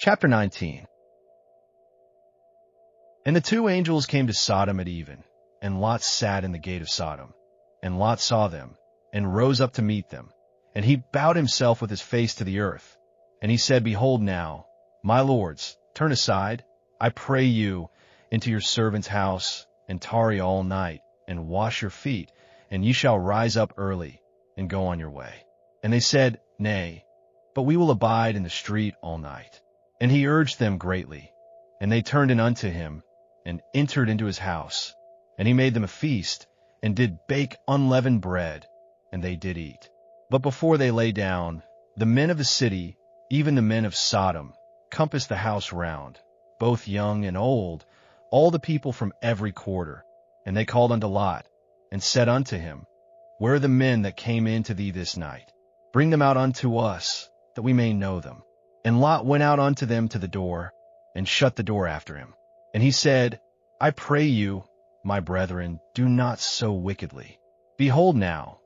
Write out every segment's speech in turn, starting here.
Chapter 19. And the two angels came to Sodom at even, and Lot sat in the gate of Sodom. And Lot saw them, and rose up to meet them. And he bowed himself with his face to the earth. And he said, Behold now, my lords, turn aside, I pray you, into your servant's house, and tarry all night, and wash your feet, and ye shall rise up early, and go on your way. And they said, Nay, but we will abide in the street all night. And he urged them greatly. And they turned in unto him, and entered into his house. And he made them a feast, and did bake unleavened bread, and they did eat. But before they lay down, the men of the city, even the men of Sodom, compassed the house round, both young and old, all the people from every quarter. And they called unto Lot, and said unto him, Where are the men that came in to thee this night? Bring them out unto us, that we may know them. And Lot went out unto them to the door, and shut the door after him. And he said, I pray you, my brethren, do not so wickedly. Behold now,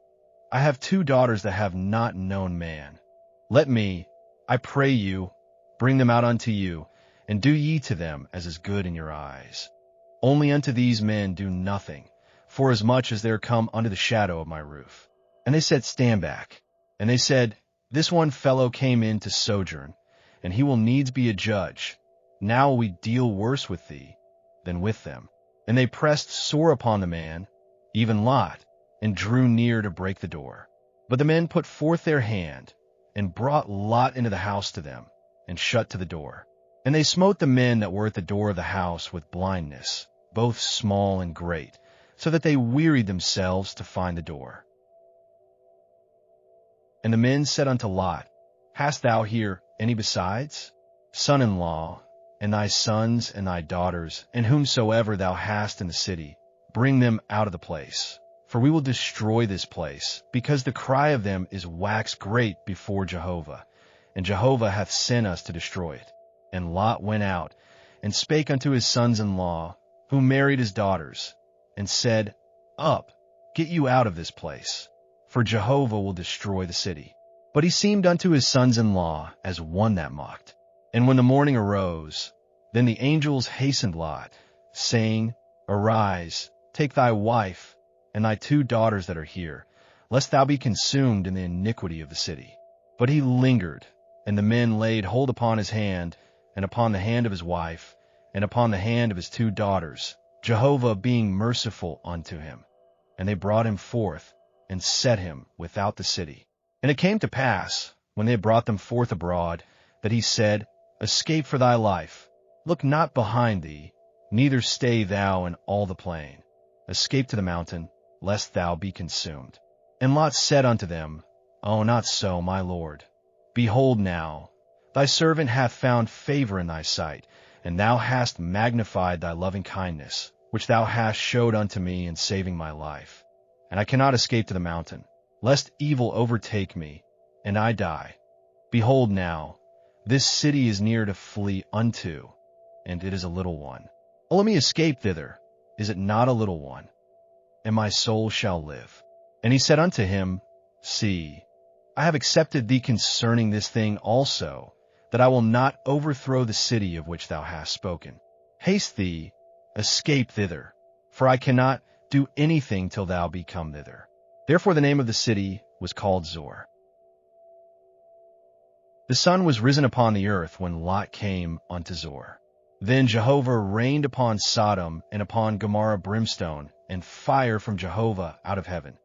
I have two daughters that have not known man. Let me, I pray you, bring them out unto you, and do ye to them as is good in your eyes. Only unto these men do nothing, forasmuch as they are come under the shadow of my roof. And they said, Stand back. And they said, This one fellow came in to sojourn, and he will needs be a judge. Now will we deal worse with thee than with them. And they pressed sore upon the man, even Lot, and drew near to break the door. But the men put forth their hand, and brought Lot into the house to them, and shut to the door. And they smote the men that were at the door of the house with blindness, both small and great, so that they wearied themselves to find the door. And the men said unto Lot, Hast thou here any besides? Son-in-law, and thy sons and thy daughters, and whomsoever thou hast in the city, bring them out of the place. For we will destroy this place, because the cry of them is waxed great before Jehovah, and Jehovah hath sent us to destroy it. And Lot went out, and spake unto his sons-in-law, who married his daughters, and said, Up, get you out of this place, for Jehovah will destroy the city. But he seemed unto his sons-in-law as one that mocked. And when the morning arose, then the angels hastened Lot, saying, Arise, take thy wife, and thy two daughters that are here, lest thou be consumed in the iniquity of the city. But he lingered, and the men laid hold upon his hand, and upon the hand of his wife, and upon the hand of his two daughters, Jehovah being merciful unto him. And they brought him forth, and set him without the city. And it came to pass, when they had brought them forth abroad, that he said, Escape for thy life. Look not behind thee, neither stay thou in all the plain. Escape to the mountain, lest thou be consumed. And Lot said unto them, Oh, not so, my lord. Behold now, thy servant hath found favor in thy sight, and thou hast magnified thy loving kindness, which thou hast showed unto me in saving my life. And I cannot escape to the mountain, lest evil overtake me, and I die. Behold now, this city is near to flee unto, and it is a little one. Oh, let me escape thither. Is it not a little one? And my soul shall live. And he said unto him, See, I have accepted thee concerning this thing also, that I will not overthrow the city of which thou hast spoken. Haste thee, escape thither, for I cannot do anything till thou be come thither. Therefore the name of the city was called Zoar. The sun was risen upon the earth when Lot came unto Zoar. Then Jehovah rained upon Sodom and upon Gomorrah brimstone and fire from Jehovah out of heaven.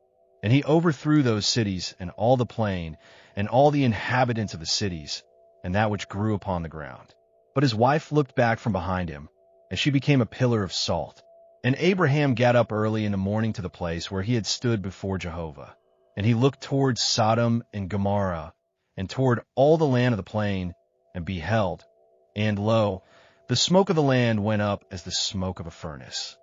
And he overthrew those cities and all the plain and all the inhabitants of the cities and that which grew upon the ground. But his wife looked back from behind him, and she became a pillar of salt. And Abraham got up early in the morning to the place where he had stood before Jehovah. And he looked toward Sodom and Gomorrah, and toward all the land of the plain, and beheld, and lo, the smoke of the land went up as the smoke of a furnace.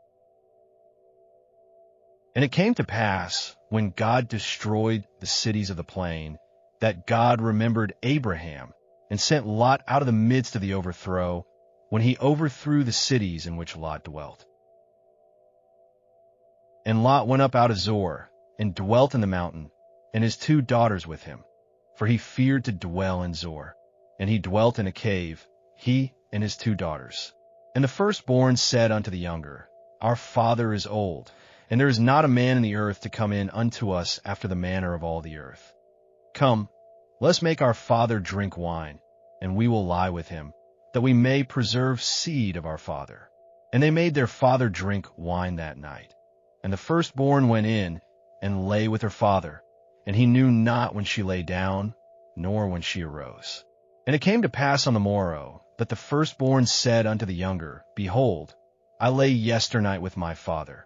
And it came to pass, when God destroyed the cities of the plain, that God remembered Abraham, and sent Lot out of the midst of the overthrow, when he overthrew the cities in which Lot dwelt. And Lot went up out of Zoar, and dwelt in the mountain, and his two daughters with him. For he feared to dwell in Zoar. And he dwelt in a cave, he and his 2 daughters. And the firstborn said unto the younger, Our father is old, and there is not a man in the earth to come in unto us after the manner of all the earth. Come, let us make our father drink wine, and we will lie with him, that we may preserve seed of our father. And they made their father drink wine that night. And the firstborn went in and lay with her father, and he knew not when she lay down, nor when she arose. And it came to pass on the morrow, that the firstborn said unto the younger, Behold, I lay yesternight with my father.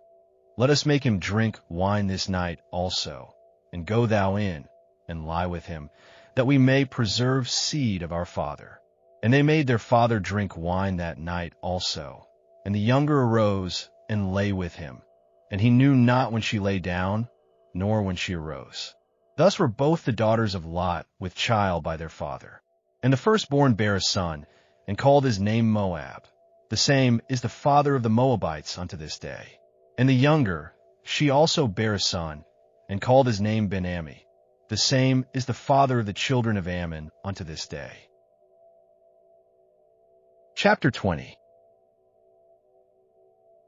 Let us make him drink wine this night also, and go thou in, and lie with him, that we may preserve seed of our father. And they made their father drink wine that night also. And the younger arose and lay with him, and he knew not when she lay down, nor when she arose. Thus were both the daughters of Lot with child by their father. And the firstborn bare a son, and called his name Moab. The same is the father of the Moabites unto this day. And the younger, she also bare a son, and called his name Ben-Ammi. The same is the father of the children of Ammon unto this day. Chapter 20.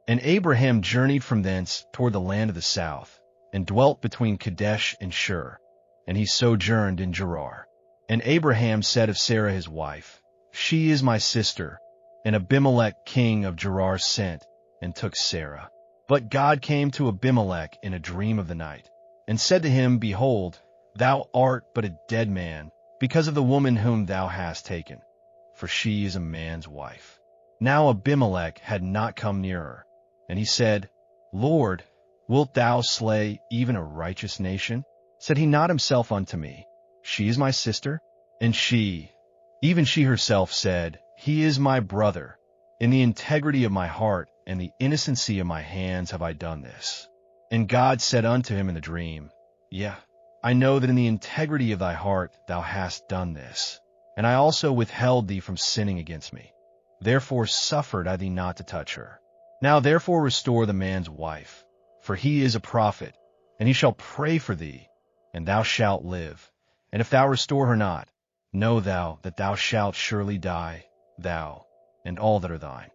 And Abraham journeyed from thence toward the land of the south, and dwelt between Kadesh and Shur, and he sojourned in Gerar. And Abraham said of Sarah his wife, She is my sister. And Abimelek king of Gerar sent, and took Sarah. But God came to Abimelek in a dream of the night, and said to him, Behold, thou art but a dead man, because of the woman whom thou hast taken, for she is a man's wife. Now Abimelek had not come near her. And he said, Lord, wilt thou slay even a righteous nation? Said he not himself unto me, She is my sister? And she, even she herself said, He is my brother. In the integrity of my heart and the innocency of my hands have I done this. And God said unto him in the dream, Yea, I know that in the integrity of thy heart thou hast done this, and I also withheld thee from sinning against me. Therefore suffered I thee not to touch her. Now therefore restore the man's wife, for he is a prophet, and he shall pray for thee, and thou shalt live. And if thou restore her not, know thou that thou shalt surely die, thou, and all that are thine.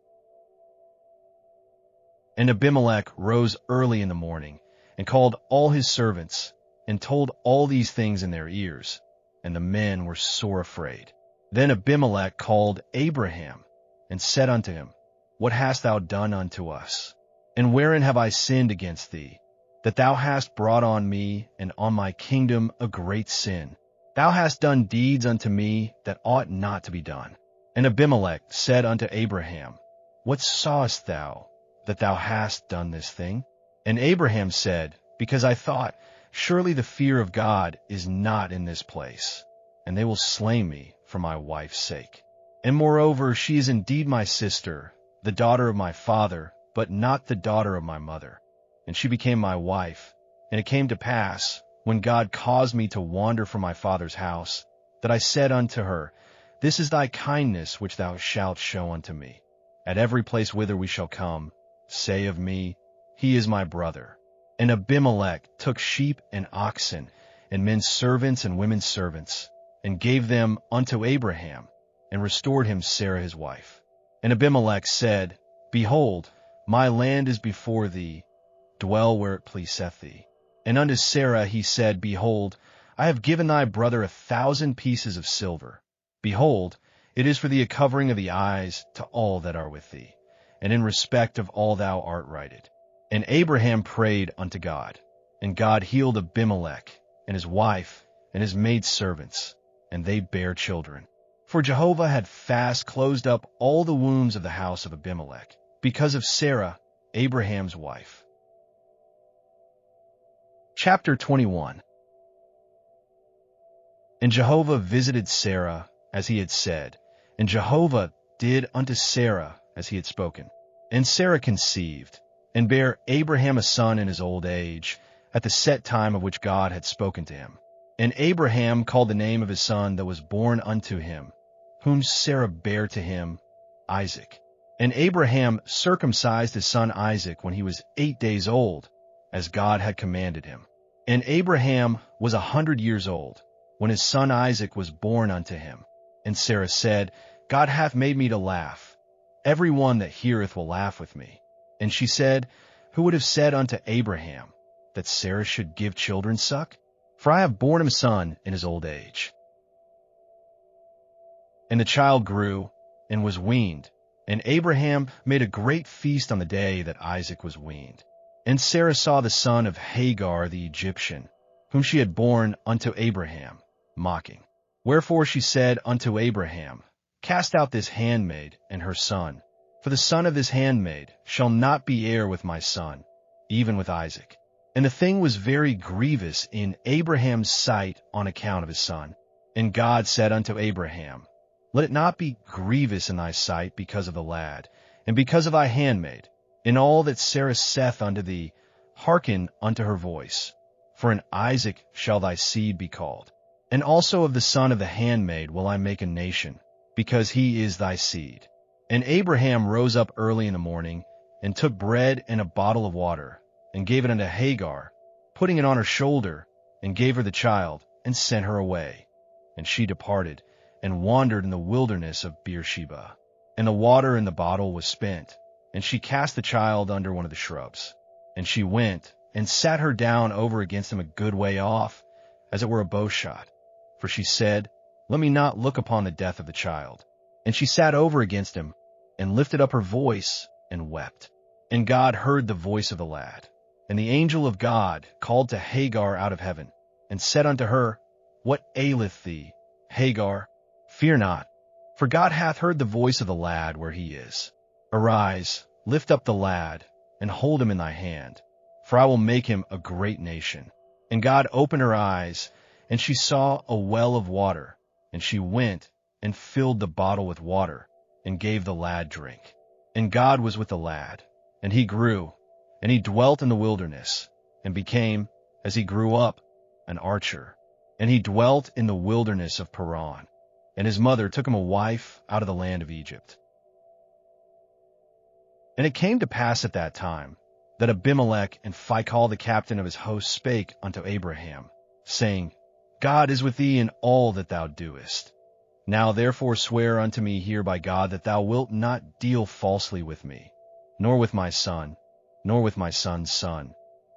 And Abimelek rose early in the morning, and called all his servants, and told all these things in their ears, and the men were sore afraid. Then Abimelek called Abraham, and said unto him, What hast thou done unto us? And wherein have I sinned against thee, that thou hast brought on me and on my kingdom a great sin? Thou hast done deeds unto me that ought not to be done. And Abimelek said unto Abraham, What sawest thou, that thou hast done this thing? And Abraham said, Because I thought, Surely the fear of God is not in this place, and they will slay me for my wife's sake. And moreover, she is indeed my sister, the daughter of my father, but not the daughter of my mother. And she became my wife. And it came to pass, when God caused me to wander from my father's house, that I said unto her, This is thy kindness which thou shalt show unto me. At every place whither we shall come, say of me, He is my brother. And Abimelek took sheep and oxen, and men's servants and women's servants, and gave them unto Abraham, and restored him Sarah his wife. And Abimelek said, Behold, my land is before thee, dwell where it pleaseth thee. And unto Sarah he said, Behold, I have given thy brother 1,000 pieces of silver. Behold, it is for thee a covering of the eyes to all that are with thee, and in respect of all thou art righted. And Abraham prayed unto God, and God healed Abimelek, and his wife, and his maidservants, and they bare children. For Jehovah had fast closed up all the wombs of the house of Abimelek, because of Sarah, Abraham's wife. Chapter 21. And Jehovah visited Sarah, as he had said, and Jehovah did unto Sarah as he had spoken. And Sarah conceived, and bare Abraham a son in his old age, at the set time of which God had spoken to him. And Abraham called the name of his son that was born unto him, whom Sarah bare to him, Isaac. And Abraham circumcised his son Isaac when he was 8 days old, as God had commanded him. And Abraham was 100 years old, when his son Isaac was born unto him. And Sarah said, God hath made me to laugh. Every one that heareth will laugh with me. And she said, Who would have said unto Abraham that Sarah should give children suck? For I have borne him a son in his old age. And the child grew and was weaned, and Abraham made a great feast on the day that Isaac was weaned. And Sarah saw the son of Hagar the Egyptian, whom she had borne unto Abraham, mocking. Wherefore she said unto Abraham, Cast out this handmaid and her son, for the son of this handmaid shall not be heir with my son, even with Isaac. And the thing was very grievous in Abraham's sight on account of his son. And God said unto Abraham, Let it not be grievous in thy sight because of the lad, and because of thy handmaid. In all that Sarah saith unto thee, hearken unto her voice. For in Isaac shall thy seed be called. And also of the son of the handmaid will I make a nation, because he is thy seed. And Abraham rose up early in the morning, and took bread and a bottle of water, and gave it unto Hagar, putting it on her shoulder, and gave her the child, and sent her away. And she departed, and wandered in the wilderness of Beersheba. And the water in the bottle was spent, and she cast the child under one of the shrubs. And she went, and sat her down over against him a good way off, as it were a bowshot. For she said, Let me not look upon the death of the child. And she sat over against him, and lifted up her voice, and wept. And God heard the voice of the lad. And the angel of God called to Hagar out of heaven, and said unto her, What aileth thee, Hagar? Fear not, for God hath heard the voice of the lad where he is. Arise, lift up the lad, and hold him in thy hand, for I will make him a great nation. And God opened her eyes, and she saw a well of water, and she went and filled the bottle with water, and gave the lad drink. And God was with the lad, and he grew, and he dwelt in the wilderness, and became, as he grew up, an archer. And he dwelt in the wilderness of Paran. And his mother took him a wife out of the land of Egypt. And it came to pass at that time, that Abimelek and Phicol the captain of his host spake unto Abraham, saying, God is with thee in all that thou doest. Now therefore swear unto me here by God that thou wilt not deal falsely with me, nor with my son, nor with my son's son.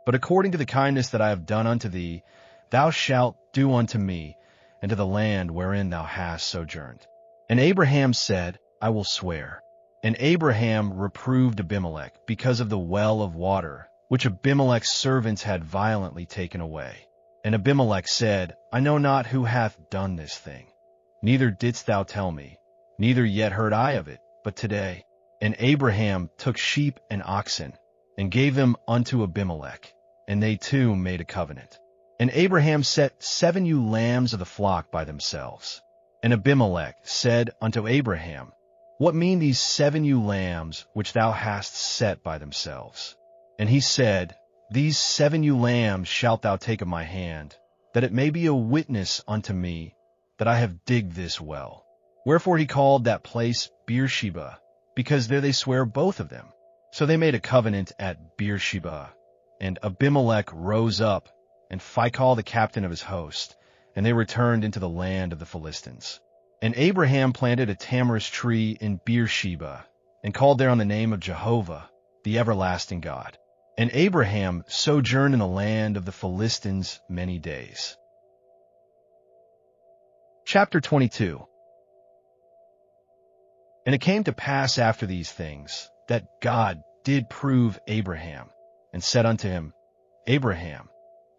But according to the kindness that I have done unto thee, thou shalt do unto me, and to the land wherein thou hast sojourned. And Abraham said, I will swear. And Abraham reproved Abimelek because of the well of water, which Abimelek's servants had violently taken away. And Abimelek said, I know not who hath done this thing. Neither didst thou tell me, neither yet heard I of it, but today. And Abraham took sheep and oxen, and gave them unto Abimelek, and they two made a covenant. And Abraham set 7 ewe lambs of the flock by themselves. And Abimelek said unto Abraham, What mean these 7 ewe lambs which thou hast set by themselves? And he said, These 7 ewe lambs shalt thou take of my hand, that it may be a witness unto me that I have digged this well. Wherefore he called that place Beersheba, because there they swear both of them. So they made a covenant at Beersheba. And Abimelek rose up, and Phicol the captain of his host, and they returned into the land of the Philistines. And Abraham planted a tamarisk tree in Beersheba, and called there on the name of Jehovah, the everlasting God. And Abraham sojourned in the land of the Philistines many days. Chapter 22. And it came to pass after these things, that God did prove Abraham, and said unto him, Abraham.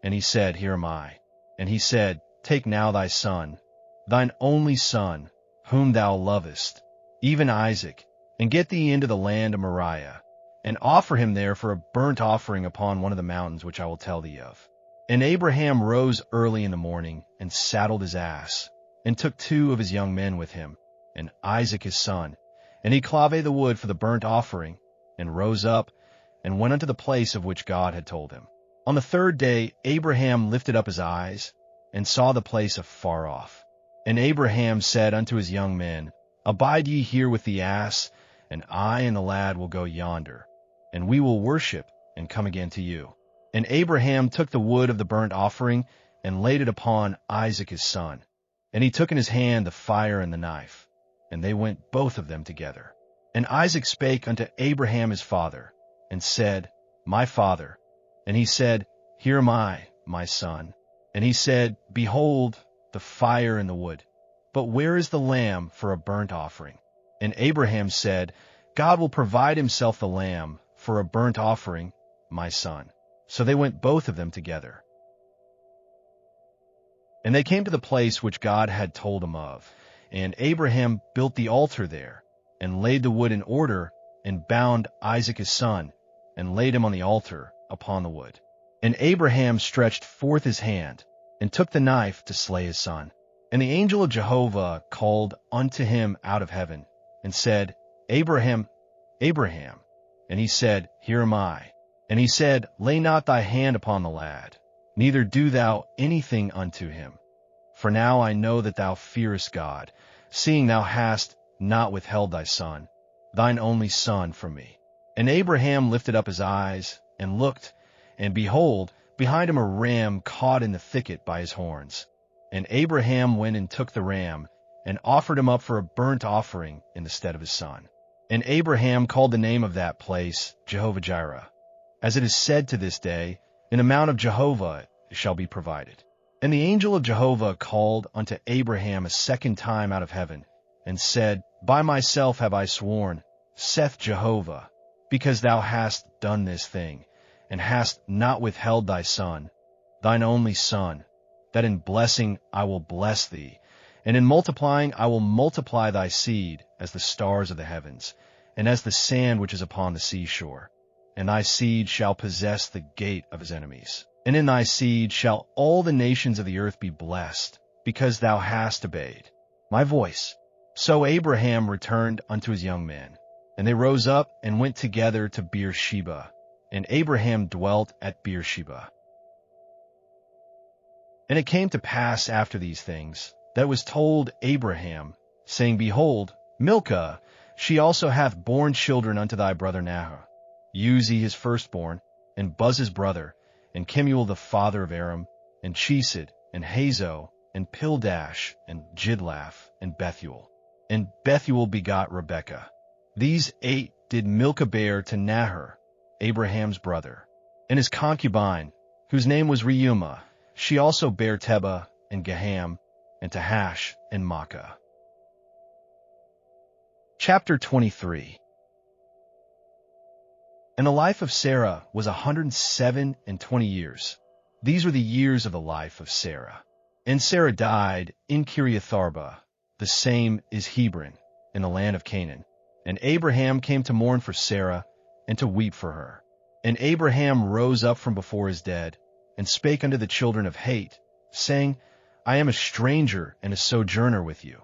And he said, Here am I. And he said, Take now thy son, thine only son, whom thou lovest, even Isaac, and get thee into the land of Moriah, and offer him there for a burnt offering upon one of the mountains which I will tell thee of. And Abraham rose early in the morning, and saddled his ass, and took 2 of his young men with him, and Isaac his son, and he clave the wood for the burnt offering, and rose up, and went unto the place of which God had told him. On the 3rd day Abraham lifted up his eyes, and saw the place afar off. And Abraham said unto his young men, Abide ye here with the ass, and I and the lad will go yonder, and we will worship, and come again to you. And Abraham took the wood of the burnt offering, and laid it upon Isaac his son. And he took in his hand the fire and the knife. and they went both of them together. And Isaac spake unto Abraham his father, and said, My father. And he said, Here am I, my son. And he said, Behold, the fire and the wood, but where is the lamb for a burnt offering? And Abraham said, God will provide himself the lamb for a burnt offering, my son. So they went both of them together. And they came to the place which God had told him of. And Abraham built the altar there, and laid the wood in order, and bound Isaac his son, and laid him on the altar upon the wood. And Abraham stretched forth his hand, and took the knife to slay his son. And the angel of Jehovah called unto him out of heaven, and said, Abraham, Abraham. And he said, Here am I. And he said, Lay not thy hand upon the lad, neither do thou anything unto him. For now I know that thou fearest God, seeing thou hast not withheld thy son, thine only son, from me. And Abraham lifted up his eyes, and looked, and behold, behind him a ram caught in the thicket by his horns. And Abraham went and took the ram, and offered him up for a burnt offering in the stead of his son. And Abraham called the name of that place Jehovah-Jireh. As it is said to this day, In the mount of Jehovah it shall be provided. And the angel of Jehovah called unto Abraham a second time out of heaven, and said, By myself have I sworn, saith Jehovah, because thou hast done this thing, and hast not withheld thy son, thine only son, that in blessing I will bless thee, and in multiplying I will multiply thy seed as the stars of the heavens, and as the sand which is upon the seashore. And thy seed shall possess the gate of his enemies. And in thy seed shall all the nations of the earth be blessed, because thou hast obeyed my voice. So Abraham returned unto his young men, and they rose up and went together to Beersheba, and Abraham dwelt at Beersheba. And it came to pass after these things, that it was told Abraham, saying, Behold, Milcah, she also hath borne children unto thy brother Nahor, Uzi his firstborn, and Buz his brother, and Kemuel the father of Aram, and Chesed, and Hazo, and Pildash, and Jidlaph, and Bethuel. And Bethuel begot Rebekah. These 8 did Milcah bear to Nahor, Abraham's brother. And his concubine, whose name was Reumah, she also bare Tebah, and Gaham, and Tahash, and Maachah. Chapter 23. And the life of Sarah was 127 years. These were the years of the life of Sarah. And Sarah died in Kiriath-arba, the same is Hebron, in the land of Canaan. And Abraham came to mourn for Sarah, and to weep for her. And Abraham rose up from before his dead, and spake unto the children of Het, saying, I am a stranger and a sojourner with you.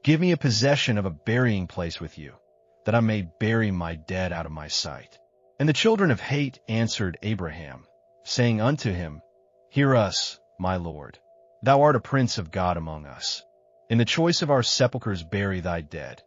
Give me a possession of a burying place with you, that I may bury my dead out of my sight. And the children of Het answered Abraham, saying unto him, Hear us, my lord. Thou art a prince of God among us. In the choice of our sepulchres bury thy dead.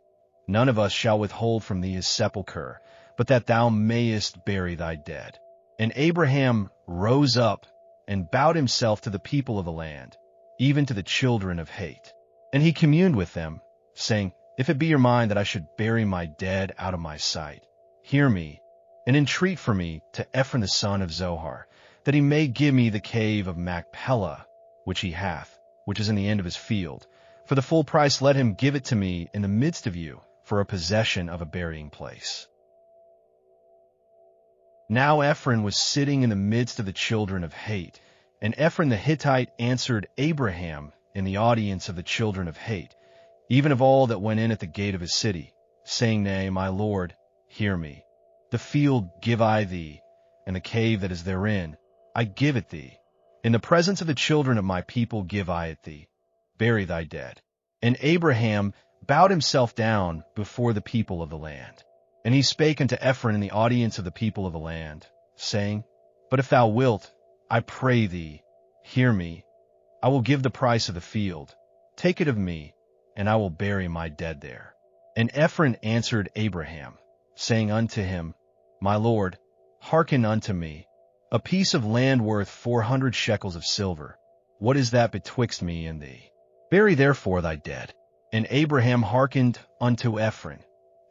None of us shall withhold from thee his sepulchre, but that thou mayest bury thy dead. And Abraham rose up, and bowed himself to the people of the land, even to the children of Het. And he communed with them, saying, If it be your mind that I should bury my dead out of my sight, hear me, and entreat for me to Ephron the son of Zohar, that he may give me the cave of Machpelah, which he hath, which is in the end of his field. For the full price let him give it to me in the midst of you, for a possession of a burying place. Now Ephron was sitting in the midst of the children of Het, and Ephron the Hittite answered Abraham in the audience of the children of Het, even of all that went in at the gate of his city, saying, Nay, my lord, hear me. The field give I thee, and the cave that is therein, I give it thee. In the presence of the children of my people give I it thee. Bury thy dead. And Abraham bowed himself down before the people of the land. And he spake unto Ephron in the audience of the people of the land, saying, But if thou wilt, I pray thee, hear me. I will give the price of the field. Take it of me, and I will bury my dead there. And Ephron answered Abraham, saying unto him, My lord, hearken unto me. A piece of land worth 400 shekels of silver. What is that betwixt me and thee? Bury therefore thy dead. And Abraham hearkened unto Ephron.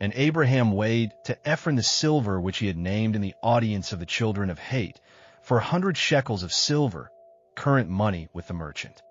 And Abraham weighed to Ephron the silver which he had named in the audience of the children of Heth, for 100 shekels of silver, current money with the merchant.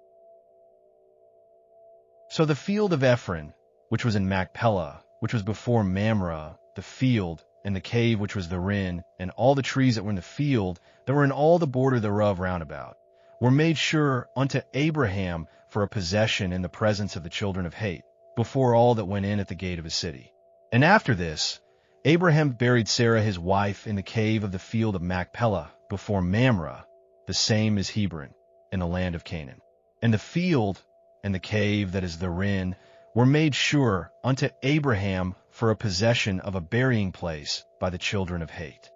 So the field of Ephron, which was in Machpelah, which was before Mamre, the field, and the cave which was therein, and all the trees that were in the field, that were in all the border thereof round about, were made sure unto Abraham for a possession in the presence of the children of Heth, before all that went in at the gate of his city. And after this, Abraham buried Sarah his wife in the cave of the field of Machpelah, before Mamre, the same is Hebron, in the land of Canaan. And the field and the cave that is therein were made sure unto Abraham for a possession of a burying place by the children of Heth.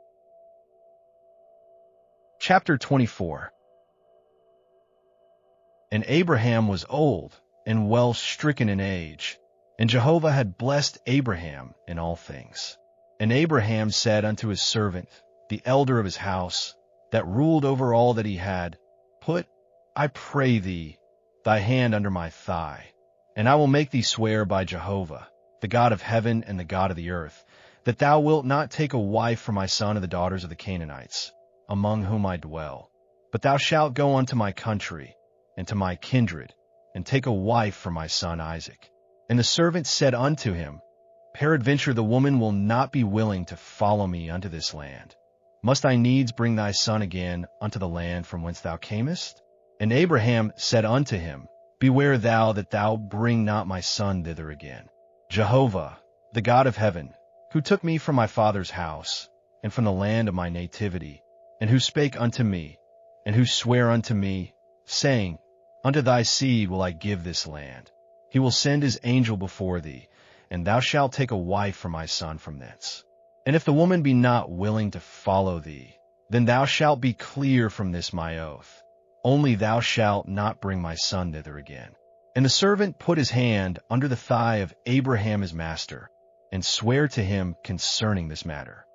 Chapter 24. And Abraham was old and well stricken in age, and Jehovah had blessed Abraham in all things. And Abraham said unto his servant, the elder of his house, that ruled over all that he had, Put, I pray thee, thy hand under my thigh, and I will make thee swear by Jehovah, the God of heaven and the God of the earth, that thou wilt not take a wife for my son of the daughters of the Canaanites, among whom I dwell, but thou shalt go unto my country, and to my kindred, and take a wife for my son Isaac. And the servant said unto him, Peradventure the woman will not be willing to follow me unto this land. Must I needs bring thy son again unto the land from whence thou camest? And Abraham said unto him, Beware thou that thou bring not my son thither again. Jehovah, the God of heaven, who took me from my father's house, and from the land of my nativity, and who spake unto me, and who sware unto me, saying, Unto thy seed will I give this land. He will send his angel before thee, and thou shalt take a wife for my son from thence. And if the woman be not willing to follow thee, then thou shalt be clear from this my oath. Only thou shalt not bring my son thither again. And the servant put his hand under the thigh of Abraham his master, and sware to him concerning this matter.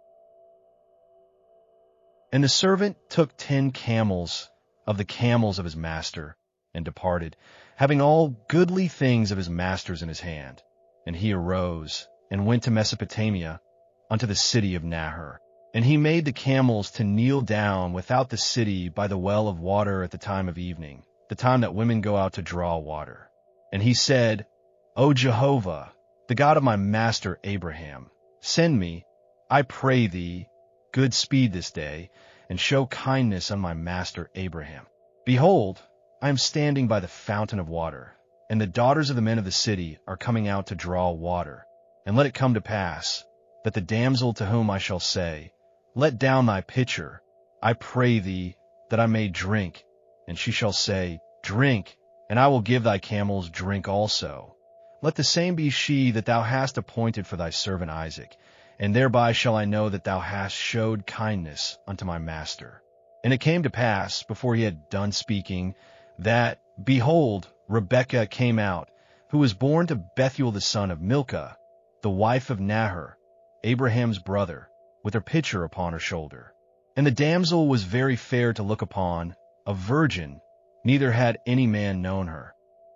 And the servant took 10 camels of the camels of his master, and departed, having all goodly things of his master's in his hand. And he arose, and went to Mesopotamia, unto the city of Nahor. And he made the camels to kneel down without the city by the well of water at the time of evening, the time that women go out to draw water. And he said, O Jehovah, the God of my master Abraham, send me, I pray thee, good speed this day, and show kindness on my master Abraham. Behold, I am standing by the fountain of water, and the daughters of the men of the city are coming out to draw water. And let it come to pass, that the damsel to whom I shall say, Let down thy pitcher, I pray thee, that I may drink, and she shall say, Drink, and I will give thy camels drink also. Let the same be she that thou hast appointed for thy servant Isaac, and thereby shall I know that thou hast showed kindness unto my master. And it came to pass, before he had done speaking, that, behold, Rebekah came out, who was born to Bethuel the son of Milcah, the wife of Nahor, Abraham's brother, with her pitcher upon her shoulder. And the damsel was very fair to look upon, a virgin, neither had any man known her.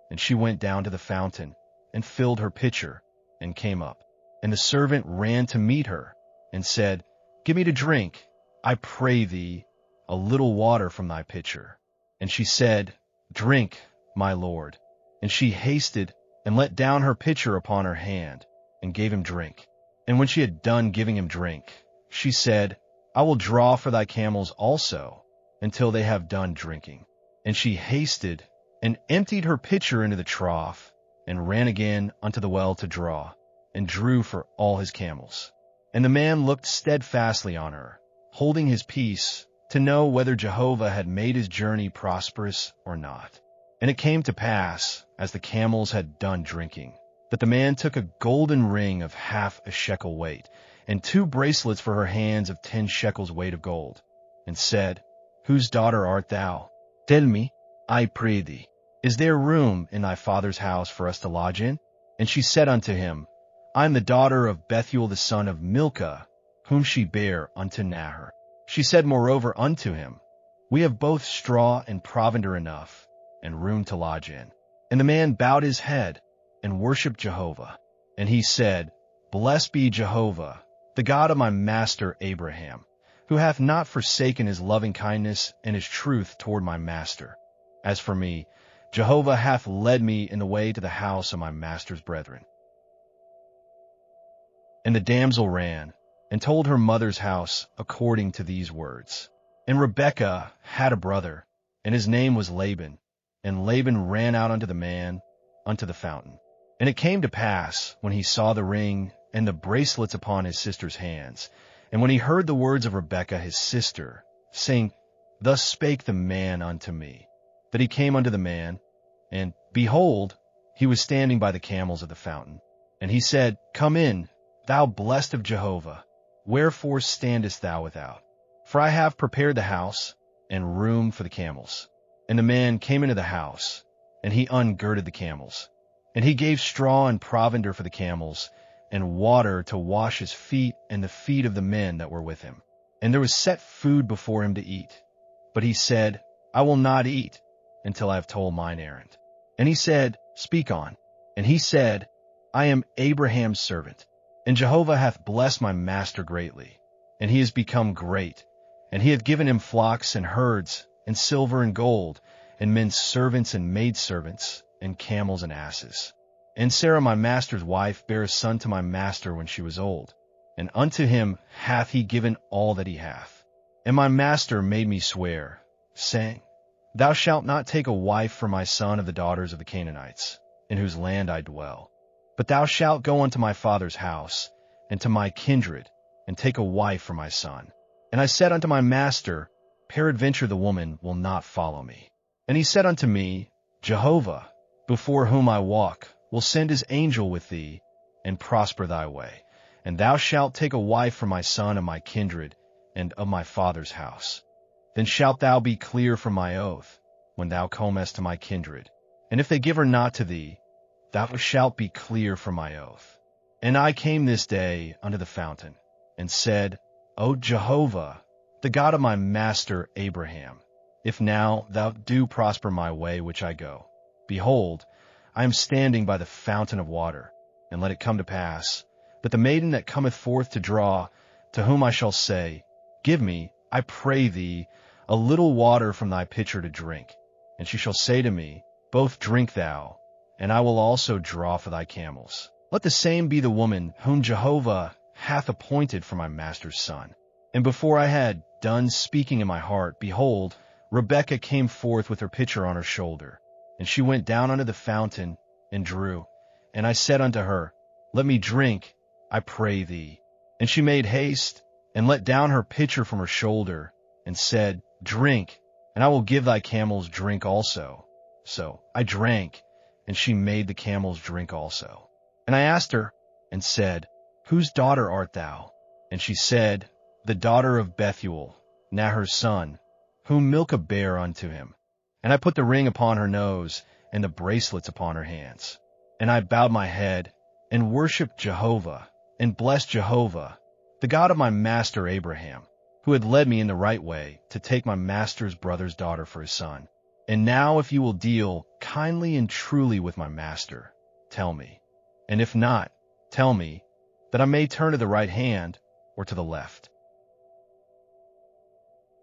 And she went down to the fountain, and filled her pitcher, and came up. And the servant ran to meet her, and said, Give me to drink, I pray thee, a little water from thy pitcher. And she said, Drink, my lord. And she hasted, and let down her pitcher upon her hand, and gave him drink. And when she had done giving him drink, she said, I will draw for thy camels also, until they have done drinking. And she hasted, and emptied her pitcher into the trough, and ran again unto the well to draw, and drew for all his camels. And the man looked steadfastly on her, holding his peace, to know whether Jehovah had made his journey prosperous or not. And it came to pass, as the camels had done drinking, that the man took a golden ring of 1/2 shekel weight, and 2 bracelets for her hands of 10 shekels weight of gold, and said, Whose daughter art thou? Tell me, I pray thee, is there room in thy father's house for us to lodge in? And she said unto him, I am the daughter of Bethuel the son of Milcah, whom she bare unto Nahor. She said moreover unto him, We have both straw and provender enough, and room to lodge in. And the man bowed his head, and worshipped Jehovah. And he said, Blessed be Jehovah, the God of my master Abraham, who hath not forsaken his loving kindness and his truth toward my master. As for me, Jehovah hath led me in the way to the house of my master's brethren. And the damsel ran, and told her mother's house according to these words. And Rebekah had a brother, and his name was Laban. And Laban ran out unto the man, unto the fountain. And it came to pass, when he saw the ring and the bracelets upon his sister's hands, and when he heard the words of Rebekah his sister, saying, Thus spake the man unto me, that he came unto the man, and, behold, he was standing by the camels of the fountain. And he said, Come in, thou blessed of Jehovah, wherefore standest thou without? For I have prepared the house and room for the camels. And the man came into the house, and he ungirded the camels. And he gave straw and provender for the camels, and water to wash his feet and the feet of the men that were with him. And there was set food before him to eat. But he said, I will not eat until I have told mine errand. And he said, Speak on. And he said, I am Abraham's servant, and Jehovah hath blessed my master greatly, and he is become great, and he hath given him flocks and herds, and silver and gold, and men's servants and maidservants, and camels and asses. And Sarah my master's wife bare a son to my master when she was old, and unto him hath he given all that he hath. And my master made me swear, saying, Thou shalt not take a wife for my son of the daughters of the Canaanites, in whose land I dwell. But thou shalt go unto my father's house, and to my kindred, and take a wife for my son. And I said unto my master, Peradventure the woman will not follow me. And he said unto me, Jehovah, before whom I walk, will send his angel with thee, and prosper thy way. And thou shalt take a wife for my son of my kindred, and of my father's house. Then shalt thou be clear from my oath, when thou comest to my kindred. And if they give her not to thee, thou shalt be clear from my oath. And I came this day unto the fountain, and said, O Jehovah, the God of my master Abraham, if now thou do prosper my way which I go, behold, I am standing by the fountain of water, and let it come to pass, that the maiden that cometh forth to draw, to whom I shall say, Give me, I pray thee, a little water from thy pitcher to drink. And she shall say to me, Both drink thou, and I will also draw for thy camels. Let the same be the woman whom Jehovah hath appointed for my master's son. And before I had done speaking in my heart, behold, Rebekah came forth with her pitcher on her shoulder. And she went down unto the fountain, and drew. And I said unto her, Let me drink, I pray thee. And she made haste, and let down her pitcher from her shoulder, and said, Drink, and I will give thy camels drink also. So I drank, and she made the camels drink also. And I asked her, and said, Whose daughter art thou? And she said, The daughter of Bethuel, Nahor's son, whom Milcah bare unto him. And I put the ring upon her nose, and the bracelets upon her hands. And I bowed my head, and worshipped Jehovah, and blessed Jehovah, the God of my master Abraham, who had led me in the right way to take my master's brother's daughter for his son. And now if you will deal kindly and truly with my master, tell me. And if not, tell me, that I may turn to the right hand or to the left.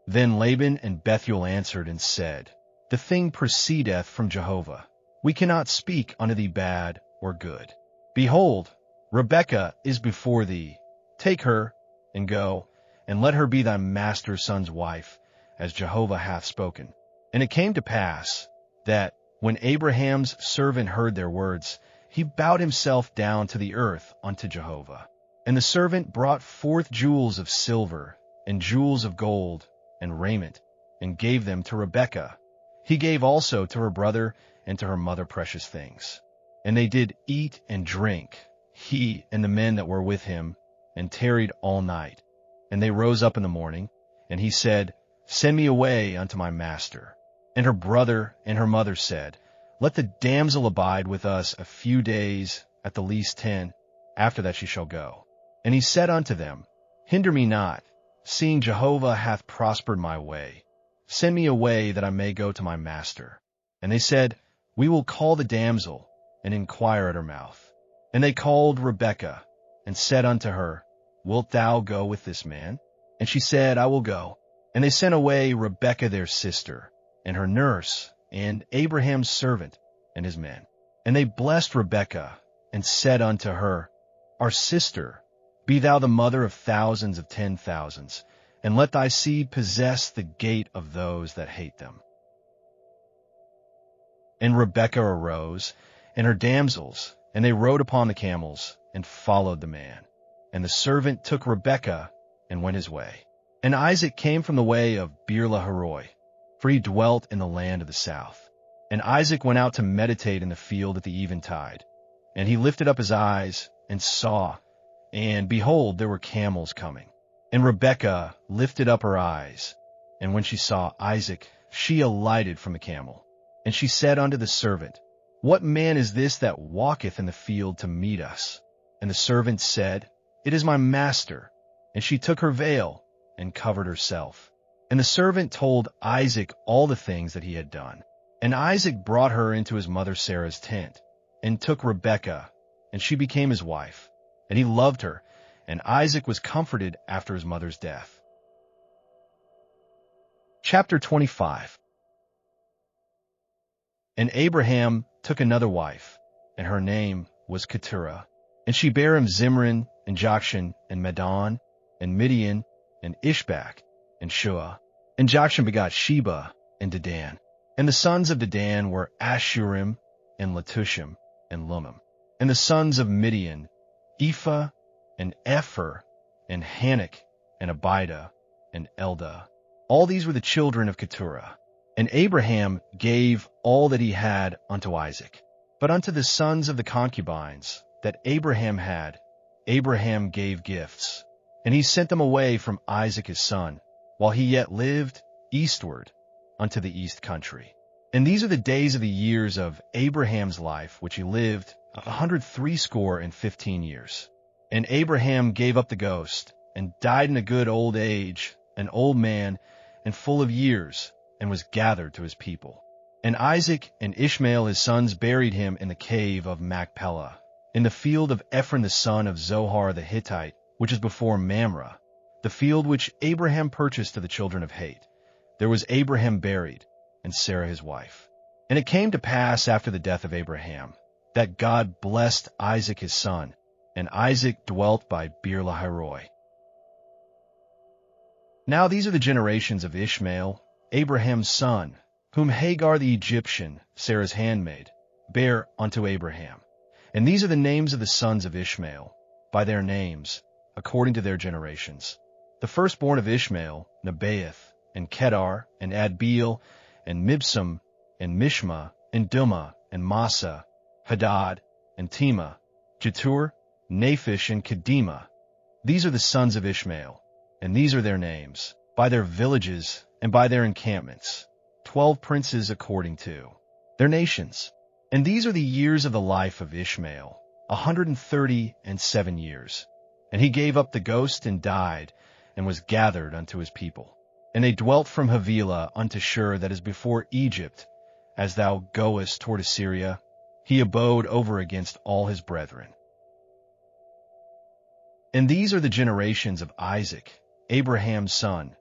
Then Laban and Bethuel answered and said, The thing proceedeth from Jehovah. We cannot speak unto thee bad or good. Behold, Rebekah is before thee. Take her, and go, and let her be thy master's son's wife, as Jehovah hath spoken. And it came to pass, that, when Abraham's servant heard their words, he bowed himself down to the earth unto Jehovah. And the servant brought forth jewels of silver, and jewels of gold, and raiment, and gave them to Rebekah. He gave also to her brother and to her mother precious things. And they did eat and drink, he and the men that were with him, and tarried all night. And they rose up in the morning, and he said, Send me away unto my master. And her brother and her mother said, Let the damsel abide with us a few days, at the least 10, after that she shall go. And he said unto them, Hinder me not, seeing Jehovah hath prospered my way. Send me away that I may go to my master. And they said, We will call the damsel, and inquire at her mouth. And they called Rebekah, and said unto her, Wilt thou go with this man? And she said, I will go. And they sent away Rebekah their sister, and her nurse, and Abraham's servant, and his men. And they blessed Rebekah, and said unto her, Our sister, be thou the mother of thousands of 10,000s, and let thy seed possess the gate of those that hate them. And Rebekah arose, and her damsels, and they rode upon the camels, and followed the man. And the servant took Rebekah, and went his way. And Isaac came from the way of Beer-lahai-roi, for he dwelt in the land of the south. And Isaac went out to meditate in the field at the eventide. And he lifted up his eyes, and saw, and behold, there were camels coming. And Rebekah lifted up her eyes, and when she saw Isaac, she alighted from the camel. And she said unto the servant, What man is this that walketh in the field to meet us? And the servant said, It is my master. And she took her veil, and covered herself. And the servant told Isaac all the things that he had done. And Isaac brought her into his mother Sarah's tent, and took Rebekah, and she became his wife. And he loved her, and Isaac was comforted after his mother's death. Chapter 25. And Abraham took another wife, and her name was Keturah. And she bare him Zimran, and Jokshan, and Medan, and Midian, and Ishbak, and Shua. And Jokshan begot Sheba, and Dedan. And the sons of Dedan were Ashurim, and Letushim, and Lumim. And the sons of Midian, Ephah, and Epher, and Hanok, and Abida, and Eldah. All these were the children of Keturah. And Abraham gave all that he had unto Isaac. But unto the sons of the concubines that Abraham had, Abraham gave gifts. And he sent them away from Isaac his son, while he yet lived, eastward, unto the east country. And these are the days of the years of Abraham's life, which he lived 160 years. And Abraham gave up the ghost, and died in a good old age, an old man, and full of years, and was gathered to his people. And Isaac and Ishmael his sons buried him in the cave of Machpelah, in the field of Ephron the son of Zohar the Hittite, which is before Mamre, the field which Abraham purchased to the children of Heth. There was Abraham buried, and Sarah his wife. And it came to pass after the death of Abraham, that God blessed Isaac his son, and Isaac dwelt by Beer-lahai-roi. Now these are the generations of Ishmael, Abraham's son, whom Hagar the Egyptian, Sarah's handmaid, bare unto Abraham. And these are the names of the sons of Ishmael, by their names, according to their generations. The firstborn of Ishmael, Nebaioth, and Kedar, and Adbeel, and Mibsam, and Mishma, and Dumah, and Massa, Hadad, and Tema, Jetur, Naphish, and Kedemah. These are the sons of Ishmael, and these are their names, by their villages, and by their encampments, 12 princes according to their nations. And these are the years of the life of Ishmael, 137 years. And he gave up the ghost and died, and was gathered unto his people. And they dwelt from Havilah unto Shur that is before Egypt. As thou goest toward Assyria, he abode over against all his brethren. And these are the generations of Isaac, Abraham's son.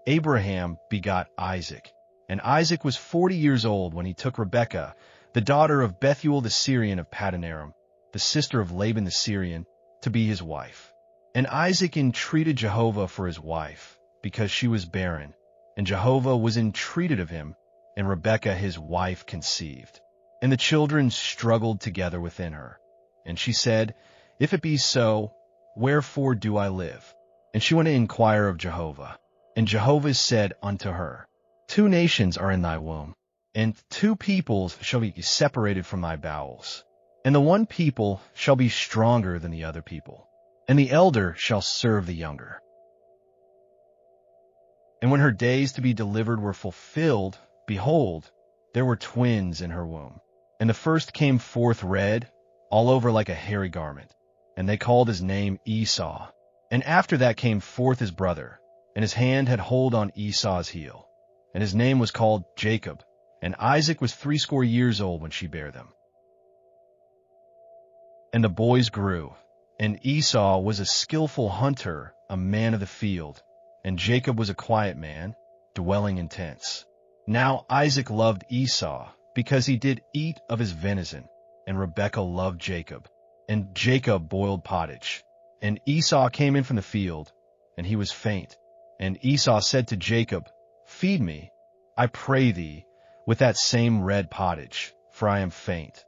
Abraham begot Isaac. And Isaac was 40 years old when he took Rebekah, the daughter of Bethuel the Syrian of Paddan Aram, the sister of Laban the Syrian, to be his wife. And Isaac entreated Jehovah for his wife, because she was barren. And Jehovah was entreated of him, and Rebekah his wife conceived. And the children struggled together within her. And she said, If it be so, wherefore do I live? And she went to inquire of Jehovah. And Jehovah said unto her, 2 nations are in thy womb, and 2 peoples shall be separated from thy bowels. And the one people shall be stronger than the other people, and the elder shall serve the younger. And when her days to be delivered were fulfilled, behold, there were twins in her womb. And the first came forth red, all over like a hairy garment, and they called his name Esau. And after that came forth his brother, and his hand had hold on Esau's heel. And his name was called Jacob. And Isaac was 80 years old when she bare them. And the boys grew, and Esau was a skillful hunter, a man of the field, and Jacob was a quiet man, dwelling in tents. Now Isaac loved Esau, because he did eat of his venison, and Rebekah loved Jacob. And Jacob boiled pottage. And Esau came in from the field, and he was faint. And Esau said to Jacob, Feed me, I pray thee, with that same red pottage, for I am faint.